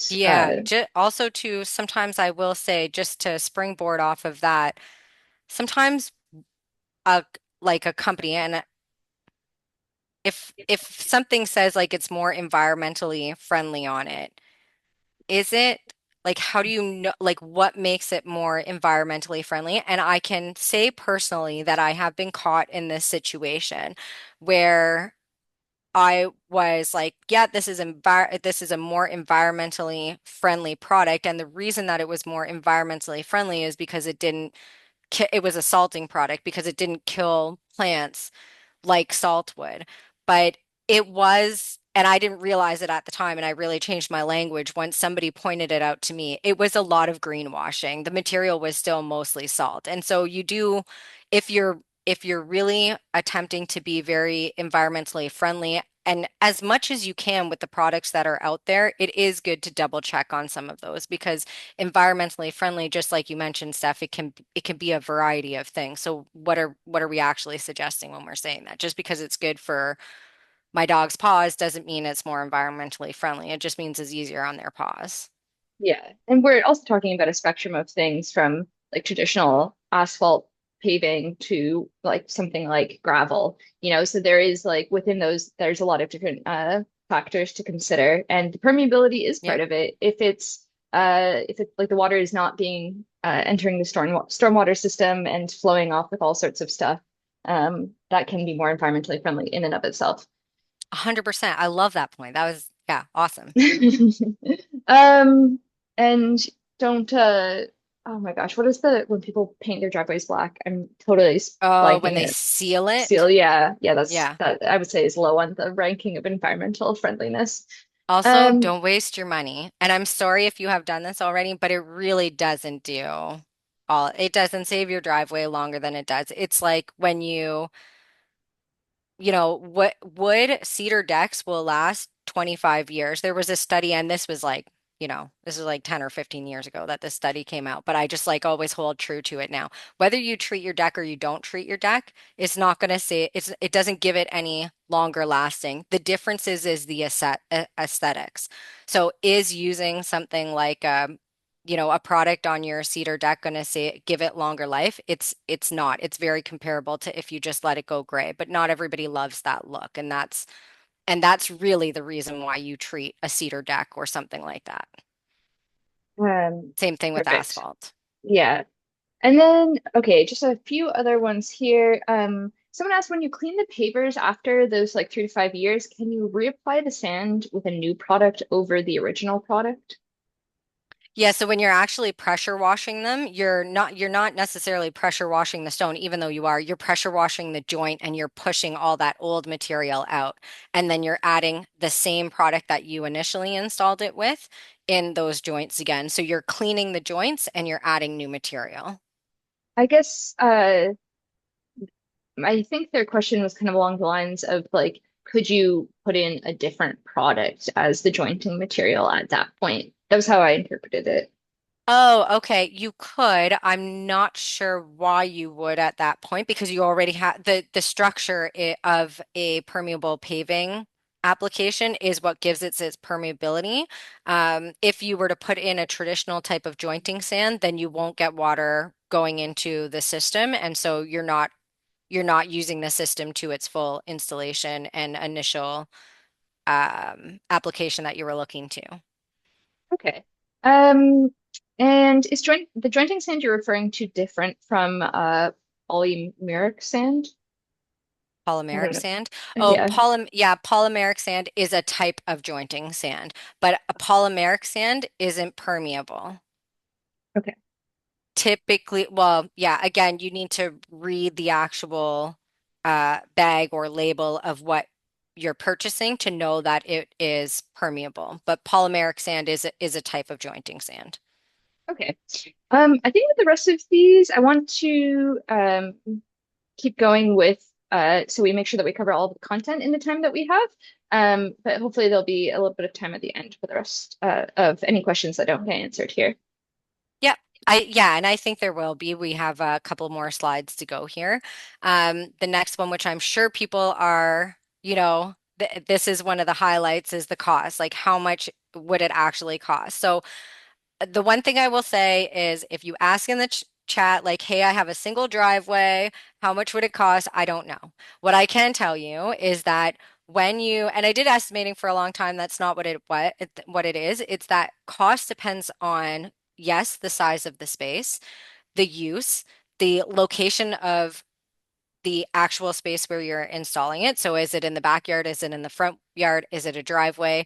[SPEAKER 2] Yeah, also too, sometimes I will say, just to springboard off of that, sometimes a like a company, and if something says like it's more environmentally friendly on it, is it like, how do you know, like what makes it more environmentally friendly? And I can say personally that I have been caught in this situation where I was like, yeah, this is a more environmentally friendly product. And the reason that it was more environmentally friendly is because it was a salting product because it didn't kill plants like salt would. But it was, and I didn't realize it at the time, and I really changed my language once somebody pointed it out to me. It was a lot of greenwashing. The material was still mostly salt. And so you do, if you're really attempting to be very environmentally friendly, and as much as you can with the products that are out there, it is good to double check on some of those because environmentally friendly, just like you mentioned, Steph, it can be a variety of things. So what are we actually suggesting when we're saying that? Just because it's good for my dog's paws doesn't mean it's more environmentally friendly. It just means it's easier on their paws.
[SPEAKER 1] yeah, and we're also talking about a spectrum of things from like traditional asphalt paving to like something like gravel, so there is like within those, there's a lot of different factors to consider. And the permeability is part
[SPEAKER 2] Yep.
[SPEAKER 1] of it. If it's like the water is not being entering the stormwater system and flowing off with all sorts of stuff, that can be more environmentally friendly in and of itself.
[SPEAKER 2] 100%. I love that point. That was, yeah, awesome.
[SPEAKER 1] Um, and don't oh my gosh, what is the when people paint their driveways black? I'm totally
[SPEAKER 2] Oh, when
[SPEAKER 1] blanking
[SPEAKER 2] they
[SPEAKER 1] it.
[SPEAKER 2] seal
[SPEAKER 1] Seal,
[SPEAKER 2] it.
[SPEAKER 1] yeah, yeah,
[SPEAKER 2] Yeah.
[SPEAKER 1] that I would say is low on the ranking of environmental friendliness.
[SPEAKER 2] Also,
[SPEAKER 1] Um,
[SPEAKER 2] don't waste your money. And I'm sorry if you have done this already, but it really doesn't do it doesn't save your driveway longer than it does. It's like when what wood cedar decks will last 25 years. There was a study, and this was like 10 or 15 years ago that this study came out, but I just like always hold true to it now. Whether you treat your deck or you don't treat your deck, it's not going to say it doesn't give it any longer lasting. The difference is the aesthetics. So is using something like a product on your cedar deck going to say give it longer life? It's not. It's very comparable to if you just let it go gray, but not everybody loves that look, and that's really the reason why you treat a cedar deck or something like that.
[SPEAKER 1] um,
[SPEAKER 2] Same thing with
[SPEAKER 1] Perfect.
[SPEAKER 2] asphalt.
[SPEAKER 1] Yeah. And then, okay, just a few other ones here. Someone asked when you clean the pavers after those like 3 to 5 years, can you reapply the sand with a new product over the original product?
[SPEAKER 2] Yeah, so when you're actually pressure washing them, you're not necessarily pressure washing the stone, even though you are. You're pressure washing the joint and you're pushing all that old material out. And then you're adding the same product that you initially installed it with in those joints again. So you're cleaning the joints and you're adding new material.
[SPEAKER 1] I guess I think their question was kind of along the lines of like, could you put in a different product as the jointing material at that point? That was how I interpreted it.
[SPEAKER 2] Oh, okay. You could. I'm not sure why you would at that point because you already have the structure of a permeable paving application is what gives it its permeability. If you were to put in a traditional type of jointing sand, then you won't get water going into the system, and so you're not using the system to its full installation and initial application that you were looking to.
[SPEAKER 1] Okay. Um, and is the jointing sand you're referring to different from polymeric sand? I don't
[SPEAKER 2] Polymeric
[SPEAKER 1] know.
[SPEAKER 2] sand. Oh,
[SPEAKER 1] Yeah.
[SPEAKER 2] yeah, polymeric sand is a type of jointing sand, but a polymeric sand isn't permeable.
[SPEAKER 1] Okay.
[SPEAKER 2] Typically, well, yeah, again, you need to read the actual bag or label of what you're purchasing to know that it is permeable. But polymeric sand is a type of jointing sand.
[SPEAKER 1] Okay. I think with the rest of these, I want to keep going with So we make sure that we cover all the content in the time that we have. But hopefully there'll be a little bit of time at the end for the rest of any questions that don't get answered here.
[SPEAKER 2] Yep. Yeah, and I think there will be. We have a couple more slides to go here. The next one, which I'm sure people are, th this is one of the highlights, is the cost. Like, how much would it actually cost? So the one thing I will say is if you ask in the ch chat, like, hey, I have a single driveway, how much would it cost? I don't know. What I can tell you is that when you, and I did estimating for a long time, that's not what it is. It's that cost depends on, yes, the size of the space, the use, the location of the actual space where you're installing it. So is it in the backyard? Is it in the front yard? Is it a driveway?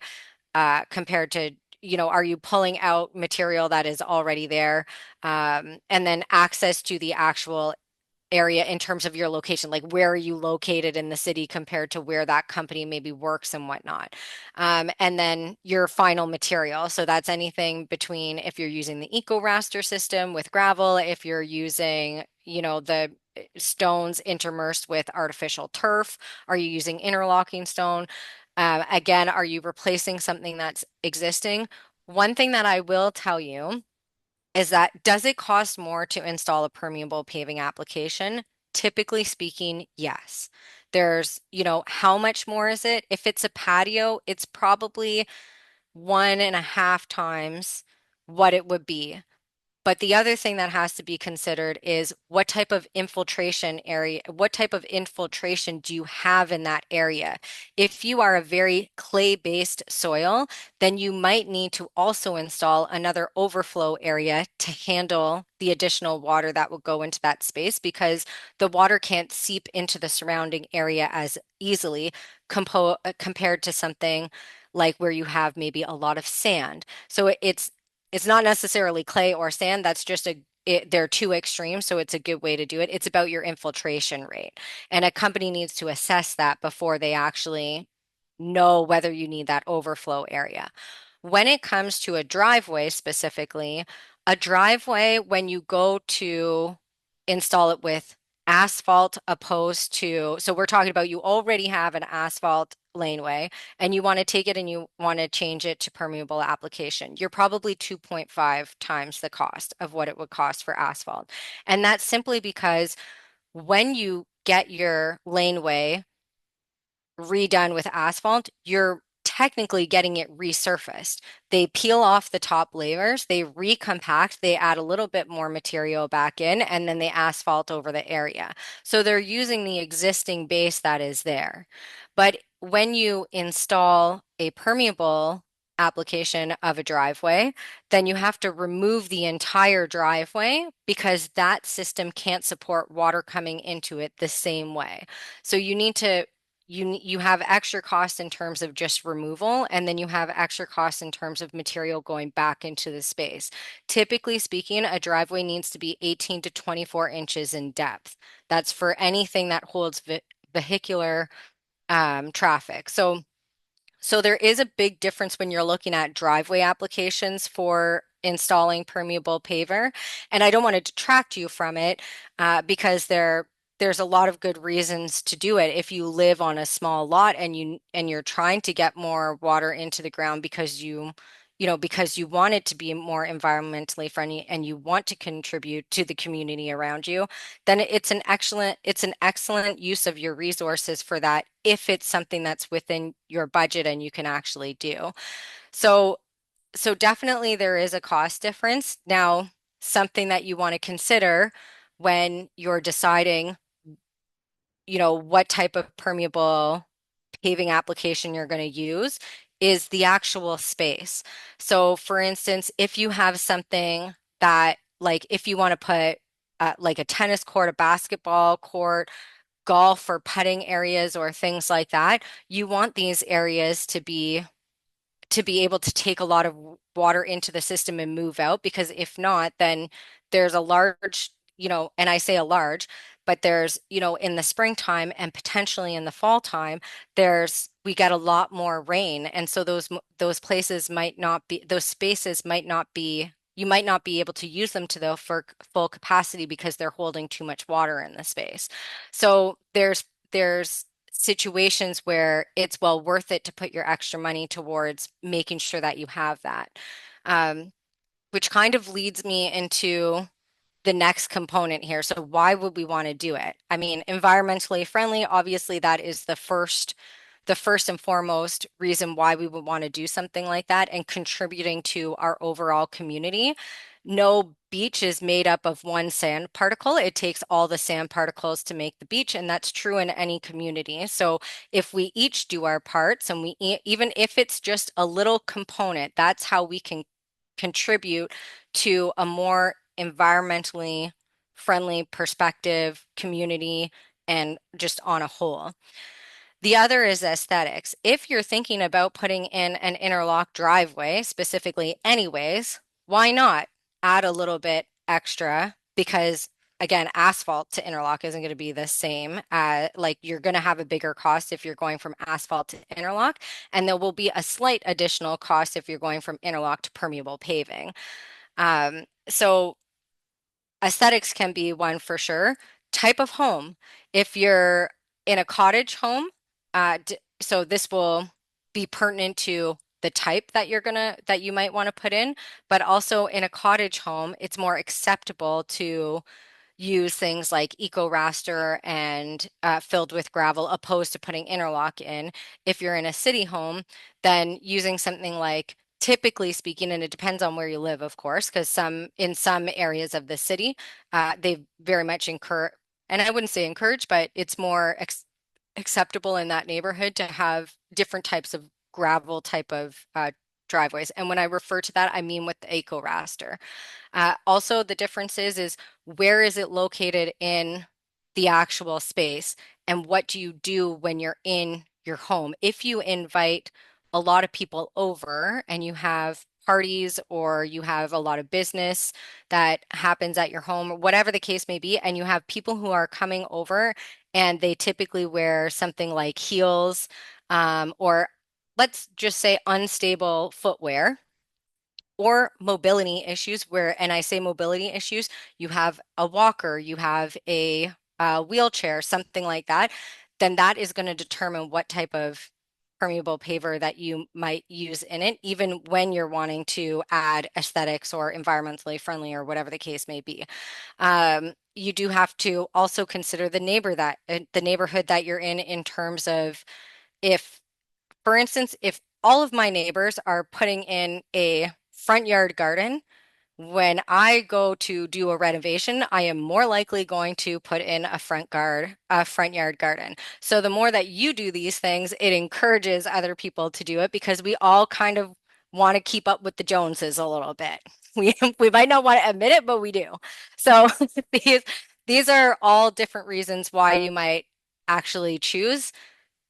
[SPEAKER 2] Compared to, are you pulling out material that is already there? And then access to the actual area in terms of your location, like where are you located in the city compared to where that company maybe works and whatnot. And then your final material. So that's anything between if you're using the eco raster system with gravel, if you're using, the stones intermersed with artificial turf, are you using interlocking stone? Again, are you replacing something that's existing? One thing that I will tell you is that does it cost more to install a permeable paving application? Typically speaking, yes. There's, how much more is it? If it's a patio, it's probably 1.5 times what it would be. But the other thing that has to be considered is what type of infiltration do you have in that area? If you are a very clay-based soil, then you might need to also install another overflow area to handle the additional water that will go into that space because the water can't seep into the surrounding area as easily compared to something like where you have maybe a lot of sand. So it's not necessarily clay or sand. That's just they're two extremes, so it's a good way to do it. It's about your infiltration rate. And a company needs to assess that before they actually know whether you need that overflow area. When it comes to a driveway specifically, a driveway, when you go to install it with asphalt opposed to, so we're talking about you already have an asphalt laneway and you want to take it and you want to change it to permeable application, you're probably 2.5 times the cost of what it would cost for asphalt. And that's simply because when you get your laneway redone with asphalt, you're technically getting it resurfaced. They peel off the top layers, they recompact, they add a little bit more material back in, and then they asphalt over the area. So they're using the existing base that is there. But when you install a permeable application of a driveway, then you have to remove the entire driveway because that system can't support water coming into it the same way. So you have extra costs in terms of just removal, and then you have extra costs in terms of material going back into the space. Typically speaking, a driveway needs to be 18 to 24 inches in depth. That's for anything that holds vehicular traffic. So there is a big difference when you're looking at driveway applications for installing permeable paver. And I don't want to detract you from it because there's a lot of good reasons to do it. If you live on a small lot and you're trying to get more water into the ground because because you want it to be more environmentally friendly and you want to contribute to the community around you, then it's an excellent use of your resources for that if it's something that's within your budget and you can actually do. So so definitely there is a cost difference. Now, something that you want to consider when you're deciding, what type of permeable paving application you're going to use is the actual space. So for instance, if you have something that like if you want to put like a tennis court, a basketball court, golf or putting areas or things like that, you want these areas to be able to take a lot of water into the system and move out because if not, then there's a large, and I say a large, but there's, in the springtime and potentially in the fall time, we get a lot more rain. And so those places might not be, those spaces might not be, you might not be able to use them to full capacity because they're holding too much water in the space. So there's situations where it's well worth it to put your extra money towards making sure that you have that. Um, which kind of leads me into the next component here. So why would we want to do it? I mean, environmentally friendly, obviously that is the first and foremost reason why we would want to do something like that and contributing to our overall community. No beach is made up of one sand particle. It takes all the sand particles to make the beach, and that's true in any community. So if we each do our parts and even if it's just a little component, that's how we can contribute to a more environmentally friendly perspective, community, and just on a whole. The other is aesthetics. If you're thinking about putting in an interlock driveway, specifically anyways, why not add a little bit extra? Because again, asphalt to interlock isn't going to be the same. Like you're going to have a bigger cost if you're going from asphalt to interlock, and there will be a slight additional cost if you're going from interlock to permeable paving. So aesthetics can be one for sure. Type of home. If you're in a cottage home, so this will be pertinent to the type that that you might want to put in, but also in a cottage home, it's more acceptable to use things like eco raster and filled with gravel opposed to putting interlock in. If you're in a city home, then using something like typically speaking, and it depends on where you live, of course, because in some areas of the city, they very much encourage, and I wouldn't say encourage, but it's more acceptable in that neighborhood to have different types of gravel type of driveways. And when I refer to that, I mean with the eco raster. Also, the difference is where is it located in the actual space, and what do you do when you're in your home? If you invite a lot of people over and you have parties or you have a lot of business that happens at your home, or whatever the case may be, and you have people who are coming over and they typically wear something like heels, or let's just say unstable footwear or mobility issues and I say mobility issues, you have a walker, you have a wheelchair, something like that, then that is going to determine what type of permeable paver that you might use in it, even when you're wanting to add aesthetics or environmentally friendly or whatever the case may be. You do have to also consider the neighborhood that you're in terms of if for instance, if all of my neighbors are putting in a front yard garden, when I go to do a renovation, I am more likely going to put in a front yard garden. So the more that you do these things, it encourages other people to do it because we all kind of want to keep up with the Joneses a little bit. We might not want to admit it, but we do. So these these are all different reasons why you might actually choose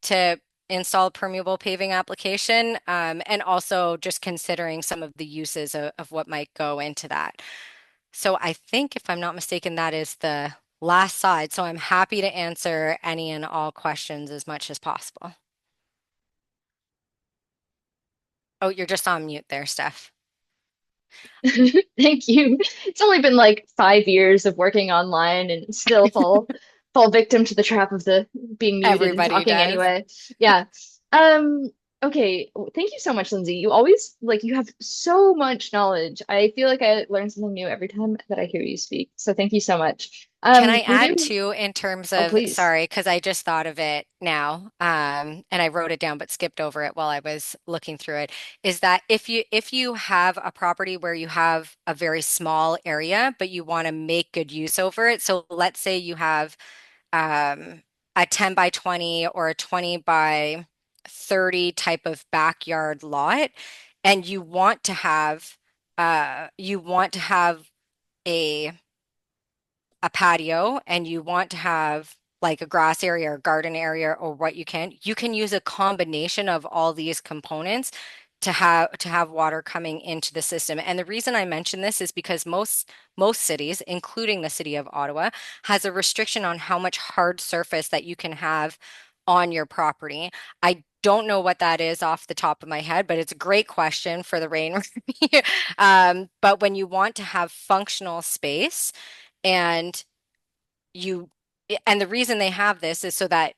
[SPEAKER 2] to install a permeable paving application, and also just considering some of the uses of what might go into that. So I think, if I'm not mistaken, that is the last slide. So I'm happy to answer any and all questions as much as possible. Oh, you're just on mute there, Steph.
[SPEAKER 1] Thank you. It's only been like 5 years of working online and still fall victim to the trap of the being muted and
[SPEAKER 2] Everybody
[SPEAKER 1] talking
[SPEAKER 2] does.
[SPEAKER 1] anyway. Yeah. Um, okay. Thank you so much, Lindsay. You always you have so much knowledge. I feel like I learn something new every time that I hear you speak. So thank you so much.
[SPEAKER 2] Can I
[SPEAKER 1] We
[SPEAKER 2] add
[SPEAKER 1] do.
[SPEAKER 2] too, in terms
[SPEAKER 1] Oh,
[SPEAKER 2] of,
[SPEAKER 1] please.
[SPEAKER 2] sorry, because I just thought of it now, and I wrote it down but skipped over it while I was looking through it, is that if you have a property where you have a very small area, but you want to make good use over it. So let's say you have um, a 10 by 20 or a 20 by 30 type of backyard lot, and you want to have a a patio and you want to have like a grass area or garden area or what you can use a combination of all these components to have water coming into the system. And the reason I mention this is because most cities, including the city of Ottawa, has a restriction on how much hard surface that you can have on your property. I don't know what that is off the top of my head, but it's a great question for the rain. But when you want to have functional space, and you and the reason they have this is so that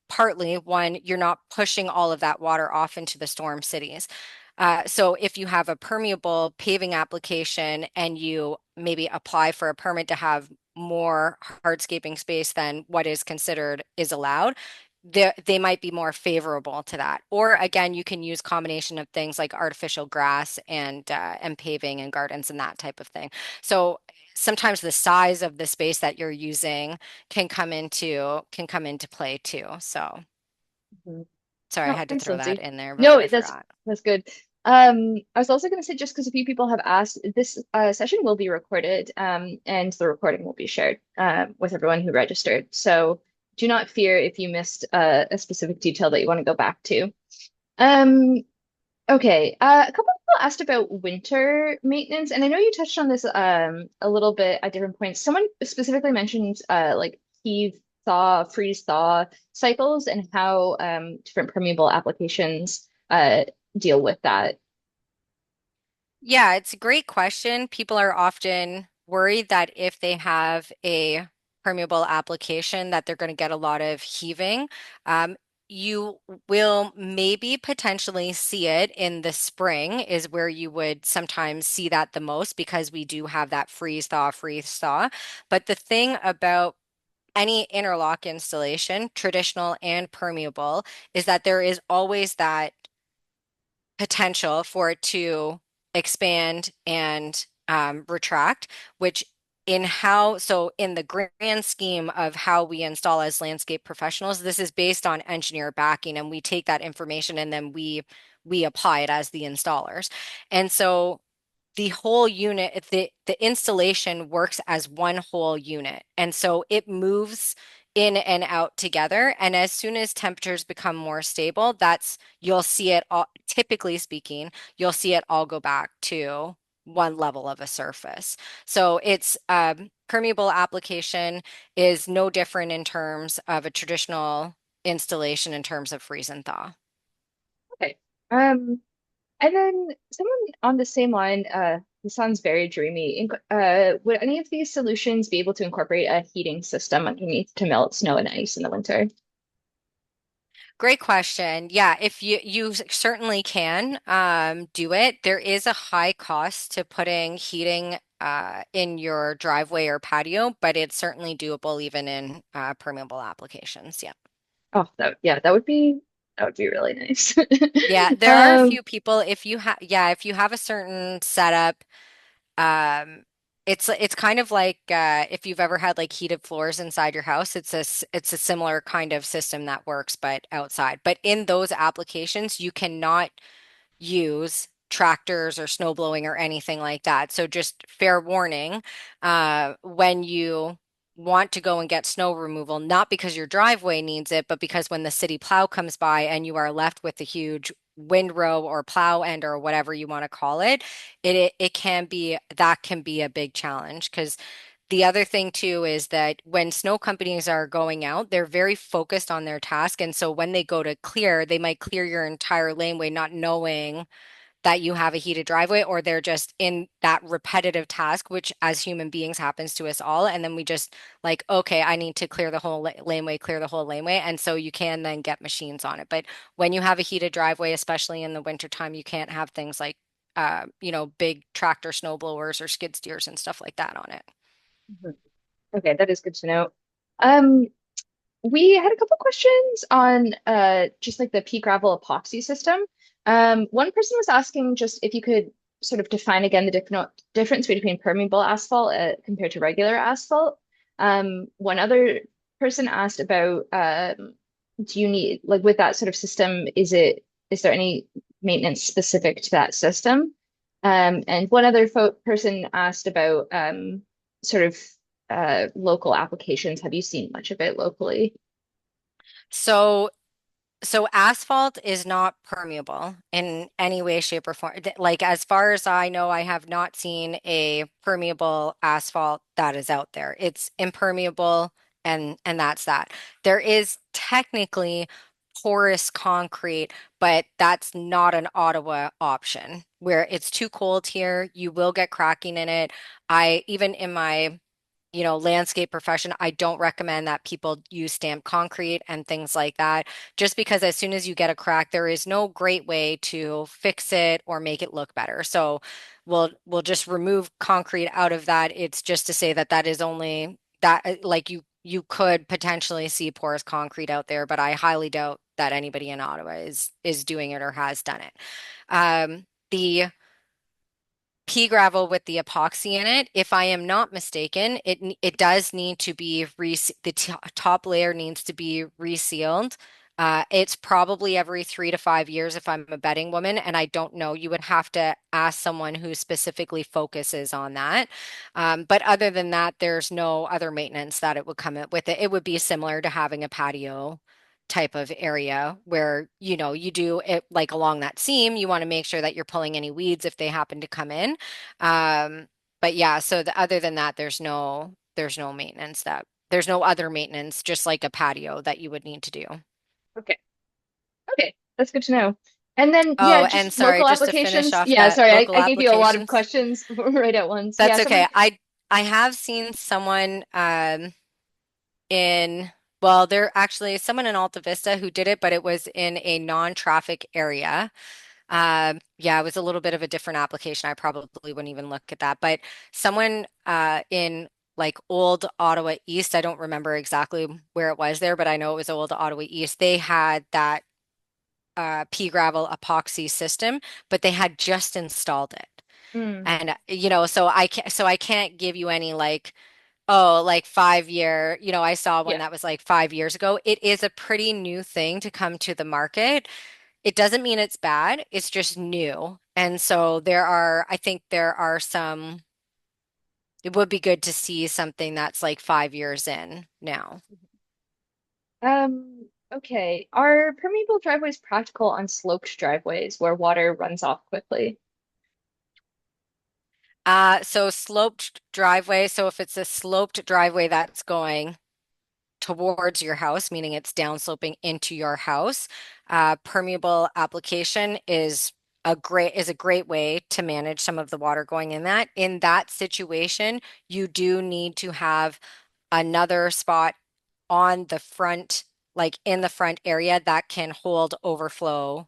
[SPEAKER 2] partly one, you're not pushing all of that water off into the storm cities. So if you have a permeable paving application and you maybe apply for a permit to have more hardscaping space than what is considered is allowed, they might be more favorable to that. Or again, you can use combination of things like artificial grass and paving and gardens and that type of thing. So sometimes the size of the space that you're using can come into play too. So
[SPEAKER 1] Mhm.
[SPEAKER 2] sorry, I
[SPEAKER 1] Oh,
[SPEAKER 2] had to
[SPEAKER 1] thanks,
[SPEAKER 2] throw that
[SPEAKER 1] Lindsay.
[SPEAKER 2] in there before
[SPEAKER 1] No,
[SPEAKER 2] I forgot.
[SPEAKER 1] that's good. I was also going to say, just because a few people have asked, this session will be recorded, and the recording will be shared with everyone who registered. So do not fear if you missed a specific detail that you want to go back to. Um, okay, a couple of people asked about winter maintenance, and I know you touched on this a little bit at different points. Someone specifically mentioned like heave thaw, freeze thaw cycles and how different permeable applications deal with that.
[SPEAKER 2] Yeah, it's a great question. People are often worried that if they have a permeable application that they're going to get a lot of heaving. Um, you will maybe potentially see it in the spring is where you would sometimes see that the most because we do have that freeze thaw. But the thing about any interlock installation, traditional and permeable, is that there is always that potential for it to expand and retract, which so in the grand scheme of how we install as landscape professionals, this is based on engineer backing, and we take that information and then we apply it as the installers. And so the whole unit, the installation works as one whole unit. And so it moves in and out together. And as soon as temperatures become more stable, you'll see it all, typically speaking, you'll see it all go back to one level of a surface. So it's permeable application is no different in terms of a traditional installation in terms of freeze and thaw.
[SPEAKER 1] Okay. And then someone on the same line, this sounds very dreamy. Would any of these solutions be able to incorporate a heating system underneath to melt snow and ice in the winter?
[SPEAKER 2] Great question. Yeah, if you certainly can do it. There is a high cost to putting heating in your driveway or patio, but it's certainly doable even in permeable applications. Yeah.
[SPEAKER 1] Oh, yeah, that would be really nice.
[SPEAKER 2] Yeah, there are a
[SPEAKER 1] Um,
[SPEAKER 2] few people if you have a certain setup, um it's kind of like if you've ever had like heated floors inside your house, it's a similar kind of system that works but outside. But in those applications, you cannot use tractors or snow blowing or anything like that. So just fair warning, when you want to go and get snow removal, not because your driveway needs it, but because when the city plow comes by and you are left with a huge windrow or plow end or whatever you want to call it, it can be that can be a big challenge because the other thing too is that when snow companies are going out, they're very focused on their task. And so when they go to clear, they might clear your entire laneway, not knowing that you have a heated driveway, or they're just in that repetitive task, which as human beings happens to us all. And then we just like, okay, I need to clear the whole laneway, clear the whole laneway. And so you can then get machines on it. But when you have a heated driveway, especially in the wintertime, you can't have things like, big tractor snow blowers or skid steers and stuff like that on it.
[SPEAKER 1] okay, that is good to know. Um, we had a couple questions on just like the pea gravel epoxy system. One person was asking just if you could sort of define again the difference between permeable asphalt compared to regular asphalt. One other person asked about do you need like with that sort of system, is there any maintenance specific to that system? And one other fo person asked about sort of local applications. Have you seen much of it locally?
[SPEAKER 2] So So asphalt is not permeable in any way, shape, or form. Like as far as I know, I have not seen a permeable asphalt that is out there. It's impermeable and that's that. There is technically porous concrete, but that's not an Ottawa option where it's too cold here. You will get cracking in it. I even in my landscape profession, I don't recommend that people use stamped concrete and things like that, just because as soon as you get a crack, there is no great way to fix it or make it look better. So we'll just remove concrete out of that. It's just to say that that is only that like you could potentially see porous concrete out there, but I highly doubt that anybody in Ottawa is doing it or has done it. The pea gravel with the epoxy in it, if I am not mistaken, it does need to be the top layer needs to be resealed. It's probably every 3 to 5 years if I'm a betting woman, and I don't know. You would have to ask someone who specifically focuses on that. But other than that, there's no other maintenance that it would come with it. It would be similar to having a patio type of area where you do it like along that seam. You want to make sure that you're pulling any weeds if they happen to come in. But yeah, so other than that, there's no maintenance that there's no other maintenance, just like a patio that you would need to do.
[SPEAKER 1] Okay. Okay. That's good to know. And then, yeah,
[SPEAKER 2] Oh, and
[SPEAKER 1] just
[SPEAKER 2] sorry,
[SPEAKER 1] local
[SPEAKER 2] just to finish
[SPEAKER 1] applications.
[SPEAKER 2] off
[SPEAKER 1] Yeah,
[SPEAKER 2] that
[SPEAKER 1] sorry, I,
[SPEAKER 2] local
[SPEAKER 1] I gave you a lot of
[SPEAKER 2] applications.
[SPEAKER 1] questions right at once. Yeah,
[SPEAKER 2] That's
[SPEAKER 1] someone.
[SPEAKER 2] okay. I have seen someone in well, there actually someone in Alta Vista who did it, but it was in a non-traffic area. Yeah, it was a little bit of a different application. I probably wouldn't even look at that. But someone in like old Ottawa East, I don't remember exactly where it was there, but I know it was old Ottawa East. They had that pea gravel epoxy system, but they had just installed it.
[SPEAKER 1] Mm,
[SPEAKER 2] And so I can't give you any like, oh, like 5 year, I saw one
[SPEAKER 1] yeah.
[SPEAKER 2] that was like 5 years ago. It is a pretty new thing to come to the market. It doesn't mean it's bad, it's just new. And so I think there are some, it would be good to see something that's like 5 years in now.
[SPEAKER 1] Okay. Are permeable driveways practical on sloped driveways where water runs off quickly?
[SPEAKER 2] So sloped driveway, so if it's a sloped driveway that's going towards your house, meaning it's downsloping into your house, permeable application is a great way to manage some of the water going in that. In that situation, you do need to have another spot on the front, like in the front area that can hold overflow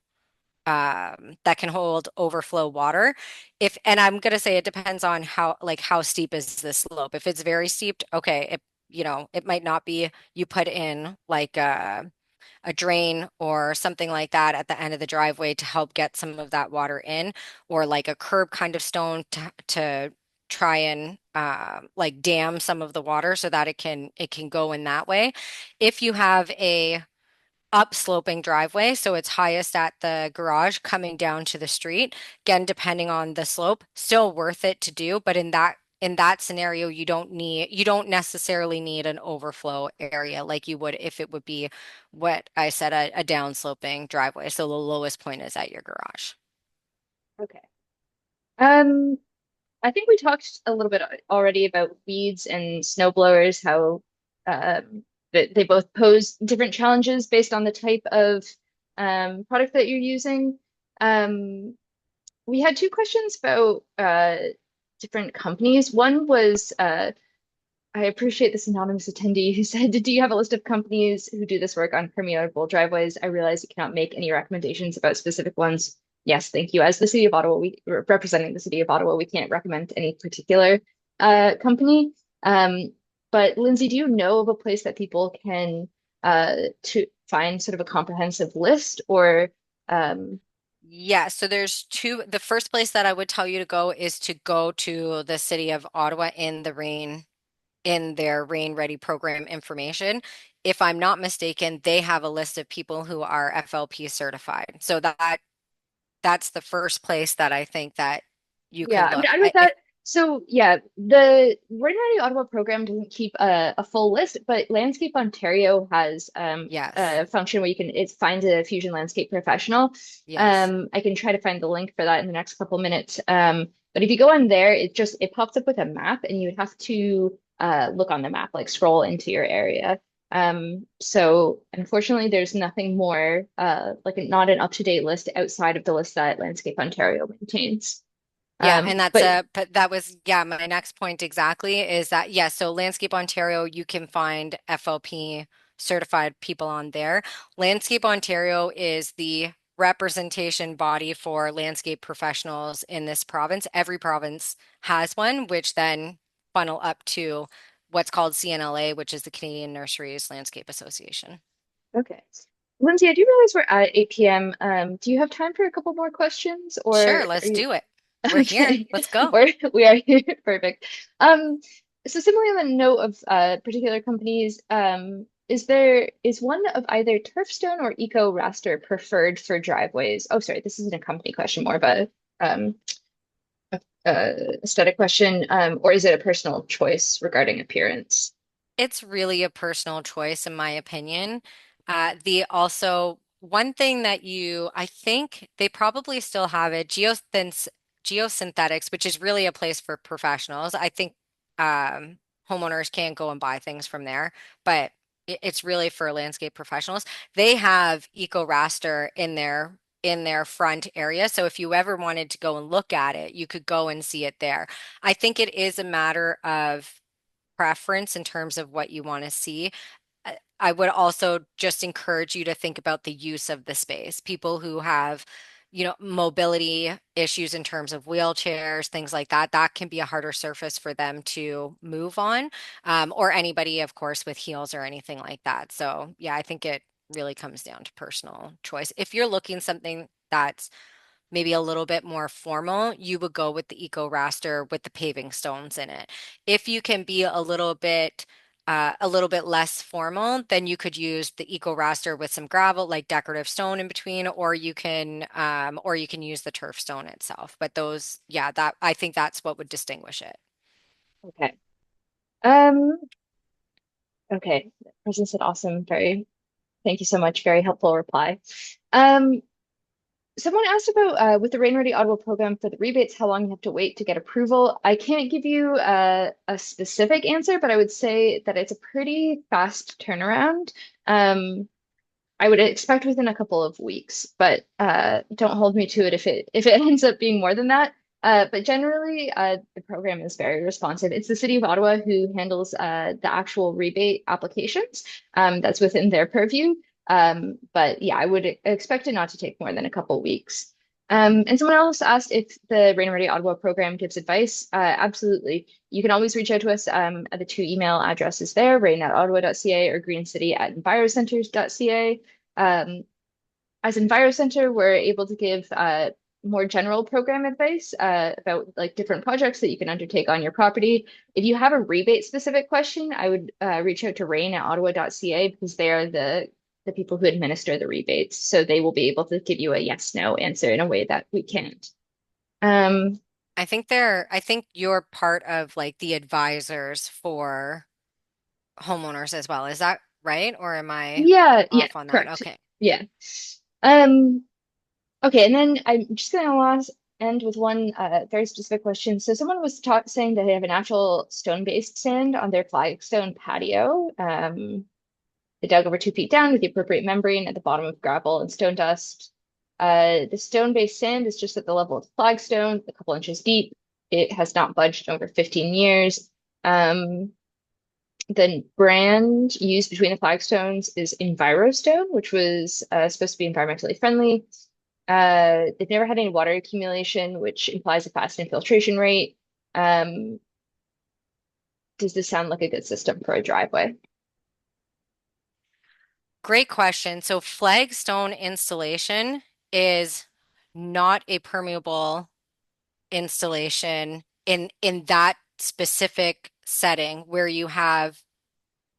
[SPEAKER 2] water. If and I'm gonna say it depends on how steep is the slope. If it's very steep, okay, it might not be. You put in like a drain or something like that at the end of the driveway to help get some of that water in, or like a curb kind of stone to try and like dam some of the water so that it can go in that way. If you have a upsloping driveway, so it's highest at the garage coming down to the street. Again, depending on the slope, still worth it to do, but in that scenario, you don't necessarily need an overflow area like you would if it would be what I said, a downsloping driveway. So the lowest point is at your garage.
[SPEAKER 1] Okay. Um, I think we talked a little bit already about weeds and snow blowers, how that they both pose different challenges based on the type of product that you're using. Um, we had two questions about different companies. One was I appreciate this anonymous attendee who said, "Do you have a list of companies who do this work on permeable driveways? I realize you cannot make any recommendations about specific ones." Yes, thank you. As the city of Ottawa, representing the city of Ottawa, we can't recommend any particular company. But Lindsay, do you know of a place that people can to find sort of a comprehensive list or um,
[SPEAKER 2] Yeah, so there's two. The first place that I would tell you to go is to go to the city of Ottawa in their Rain Ready program information. If I'm not mistaken, they have a list of people who are FLP certified. So that's the first place that I think that you
[SPEAKER 1] Yeah,
[SPEAKER 2] can
[SPEAKER 1] I mean,
[SPEAKER 2] look.
[SPEAKER 1] I with that. So yeah, the Right Now the Ottawa program doesn't keep a full list, but Landscape Ontario has
[SPEAKER 2] Yes,
[SPEAKER 1] a function where you can find a fusion landscape professional.
[SPEAKER 2] yes.
[SPEAKER 1] I can try to find the link for that in the next couple minutes. But if you go on there, it pops up with a map, and you would have to look on the map, like scroll into your area. So unfortunately, there's nothing more not an up-to-date list outside of the list that Landscape Ontario maintains.
[SPEAKER 2] Yeah, and that's
[SPEAKER 1] But
[SPEAKER 2] a but that was yeah, my next point exactly is that yeah, so Landscape Ontario, you can find FLP certified people on there. Landscape Ontario is the representation body for landscape professionals in this province. Every province has one, which then funnel up to what's called CNLA, which is the Canadian Nurseries Landscape Association.
[SPEAKER 1] okay. Lindsay, I do realize we're at 8 p.m. Do you have time for a couple more questions,
[SPEAKER 2] Sure,
[SPEAKER 1] or are
[SPEAKER 2] let's
[SPEAKER 1] you
[SPEAKER 2] do it. We're here.
[SPEAKER 1] okay?
[SPEAKER 2] Let's go.
[SPEAKER 1] We are here. Perfect. Um, so similarly on the note of particular companies, is one of either Turfstone or Eco Raster preferred for driveways? Oh, sorry, this isn't a company question, more of um aesthetic question. Or is it a personal choice regarding appearance?
[SPEAKER 2] It's really a personal choice, in my opinion. The also one thing that I think they probably still have it, geosynthetics, which is really a place for professionals. I think um, homeowners can go and buy things from there, but it's really for landscape professionals. They have Eco Raster in their front area. So if you ever wanted to go and look at it, you could go and see it there. I think it is a matter of preference in terms of what you want to see. I would also just encourage you to think about the use of the space. People who have, mobility issues in terms of wheelchairs, things like that, that can be a harder surface for them to move on, or anybody, of course, with heels or anything like that. So, yeah, I think it really comes down to personal choice. If you're looking something that's maybe a little bit more formal, you would go with the Eco Raster with the paving stones in it. If you can be a little bit less formal, then you could use the Eco Raster with some gravel, like decorative stone in between, or you can use the turf stone itself. But those, yeah, that I think that's what would distinguish it.
[SPEAKER 1] Okay. Um, okay. The person said awesome. Thank you so much. Very helpful reply. Um, Someone asked about with the Rain Ready Ottawa program for the rebates, how long you have to wait to get approval. I can't give you a specific answer, but I would say that it's a pretty fast turnaround. Um, I would expect within a couple of weeks, but don't hold me to it if it ends up being more than that. But generally, the program is very responsive. It's the City of Ottawa who handles the actual rebate applications. That's within their purview. But yeah, I would expect it not to take more than a couple weeks. And someone else asked if the Rain Ready Ottawa program gives advice. Absolutely. You can always reach out to us at the two email addresses there, rain@ottawa.ca or greencity@envirocenters.ca. Um, as EnviroCenter, we're able to give more general program advice about like different projects that you can undertake on your property. If you have a rebate specific question, I would reach out to rain@ottawa.ca because they are the people who administer the rebates. So they will be able to give you a yes, no answer in a way that we can't. Um,
[SPEAKER 2] I think you're part of like the advisors for homeowners as well. Is that right? Or am I
[SPEAKER 1] yeah,
[SPEAKER 2] off on that?
[SPEAKER 1] correct.
[SPEAKER 2] Okay.
[SPEAKER 1] Yeah. Um, Okay, and then I'm just gonna last end with one very specific question. So someone was saying that they have an actual stone-based sand on their flagstone patio. They dug over 2 feet down with the appropriate membrane at the bottom of gravel and stone dust. The stone-based sand is just at the level of the flagstone, a couple inches deep. It has not budged in over 15 years. Um, the brand used between the flagstones is EnviroStone, which was supposed to be environmentally friendly. They've never had any water accumulation, which implies a fast infiltration rate. Um, does this sound like a good system for a driveway?
[SPEAKER 2] Great question. So flagstone installation is not a permeable installation in that specific setting where you have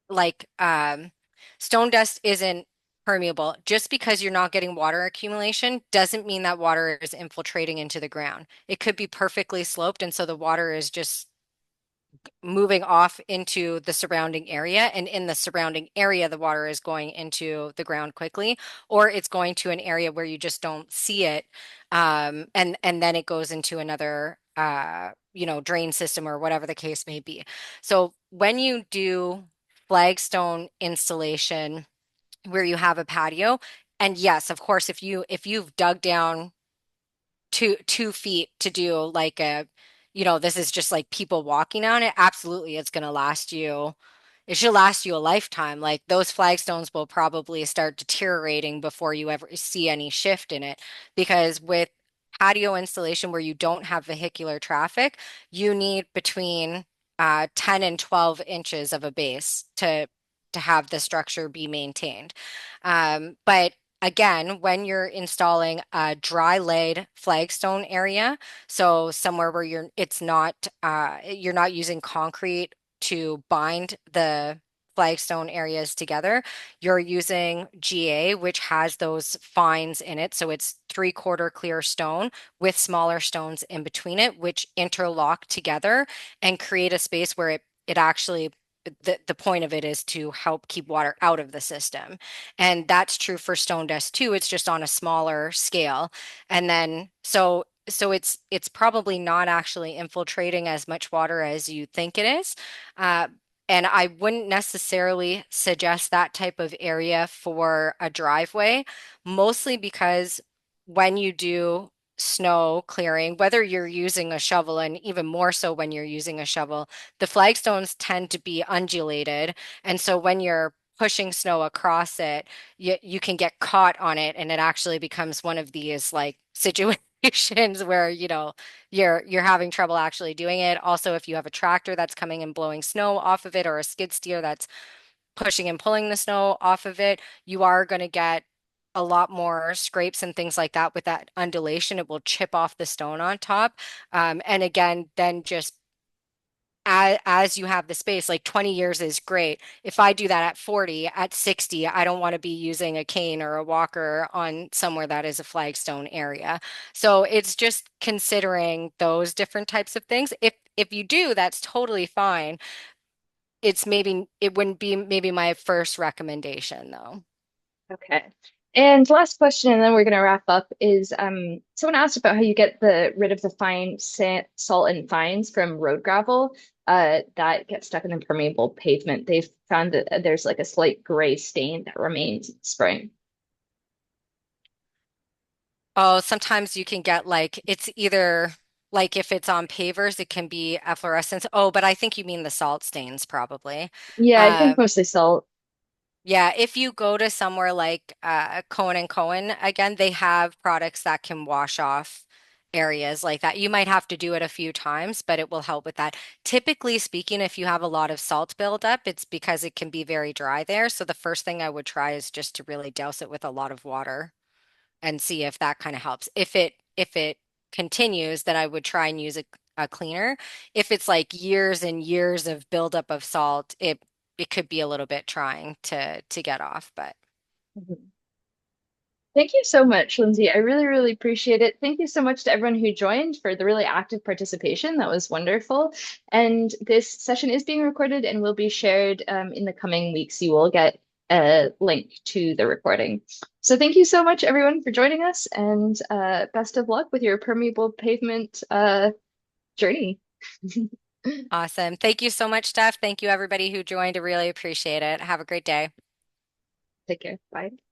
[SPEAKER 2] like stone dust isn't permeable. Just because you're not getting water accumulation doesn't mean that water is infiltrating into the ground. It could be perfectly sloped, and so the water is just moving off into the surrounding area, and in the surrounding area the water is going into the ground quickly, or it's going to an area where you just don't see it, and then it goes into another drain system or whatever the case may be. So when you do flagstone installation where you have a patio, and yes, of course, if you've dug down two feet to do like a, this is just like people walking on it. Absolutely, it's going to last you. It should last you a lifetime. Like those flagstones will probably start deteriorating before you ever see any shift in it. Because with patio installation where you don't have vehicular traffic, you need between 10 and 12 inches of a base to have the structure be maintained. But again, when you're installing a dry laid flagstone area, so somewhere where you're not using concrete to bind the flagstone areas together, you're using GA, which has those fines in it. So it's 3/4 clear stone with smaller stones in between it, which interlock together and create a space where it actually the point of it is to help keep water out of the system. And that's true for stone dust too. It's just on a smaller scale. And then it's probably not actually infiltrating as much water as you think it is. Uh, and I wouldn't necessarily suggest that type of area for a driveway, mostly because when you do snow clearing, whether you're using a shovel, and even more so when you're using a shovel, the flagstones tend to be undulated. And so when you're pushing snow across it, you can get caught on it, and it actually becomes one of these like situations where, you're having trouble actually doing it. Also, if you have a tractor that's coming and blowing snow off of it, or a skid steer that's pushing and pulling the snow off of it, you are going to get a lot more scrapes and things like that with that undulation. It will chip off the stone on top. And again, then just as you have the space, like 20 years is great. If I do that at 40, at 60, I don't want to be using a cane or a walker on somewhere that is a flagstone area. So it's just considering those different types of things. If you do, that's totally fine. It wouldn't be maybe my first recommendation though.
[SPEAKER 1] Okay. And last question, and then we're going to wrap up, is someone asked about how you get rid of the fine salt and fines from road gravel that get stuck in the permeable pavement. They've found that there's like a slight gray stain that remains in spring.
[SPEAKER 2] Oh, sometimes you can get like it's either like if it's on pavers, it can be efflorescence. Oh, but I think you mean the salt stains probably.
[SPEAKER 1] Yeah, I think
[SPEAKER 2] Um,
[SPEAKER 1] mostly salt.
[SPEAKER 2] yeah, if you go to somewhere like Cohen and Cohen, again, they have products that can wash off areas like that. You might have to do it a few times, but it will help with that. Typically speaking, if you have a lot of salt buildup, it's because it can be very dry there. So the first thing I would try is just to really douse it with a lot of water and see if that kind of helps. If it continues, then I would try and use a cleaner. If it's like years and years of buildup of salt, it could be a little bit trying to get off, but
[SPEAKER 1] Mhm. Thank you so much, Lindsay. I really, really appreciate it. Thank you so much to everyone who joined for the really active participation. That was wonderful. And this session is being recorded and will be shared in the coming weeks. You will get a link to the recording. So thank you so much, everyone, for joining us, and best of luck with your permeable pavement journey.
[SPEAKER 2] awesome. Thank you so much, Steph. Thank you everybody who joined. I really appreciate it. Have a great day.
[SPEAKER 1] Take care. Bye.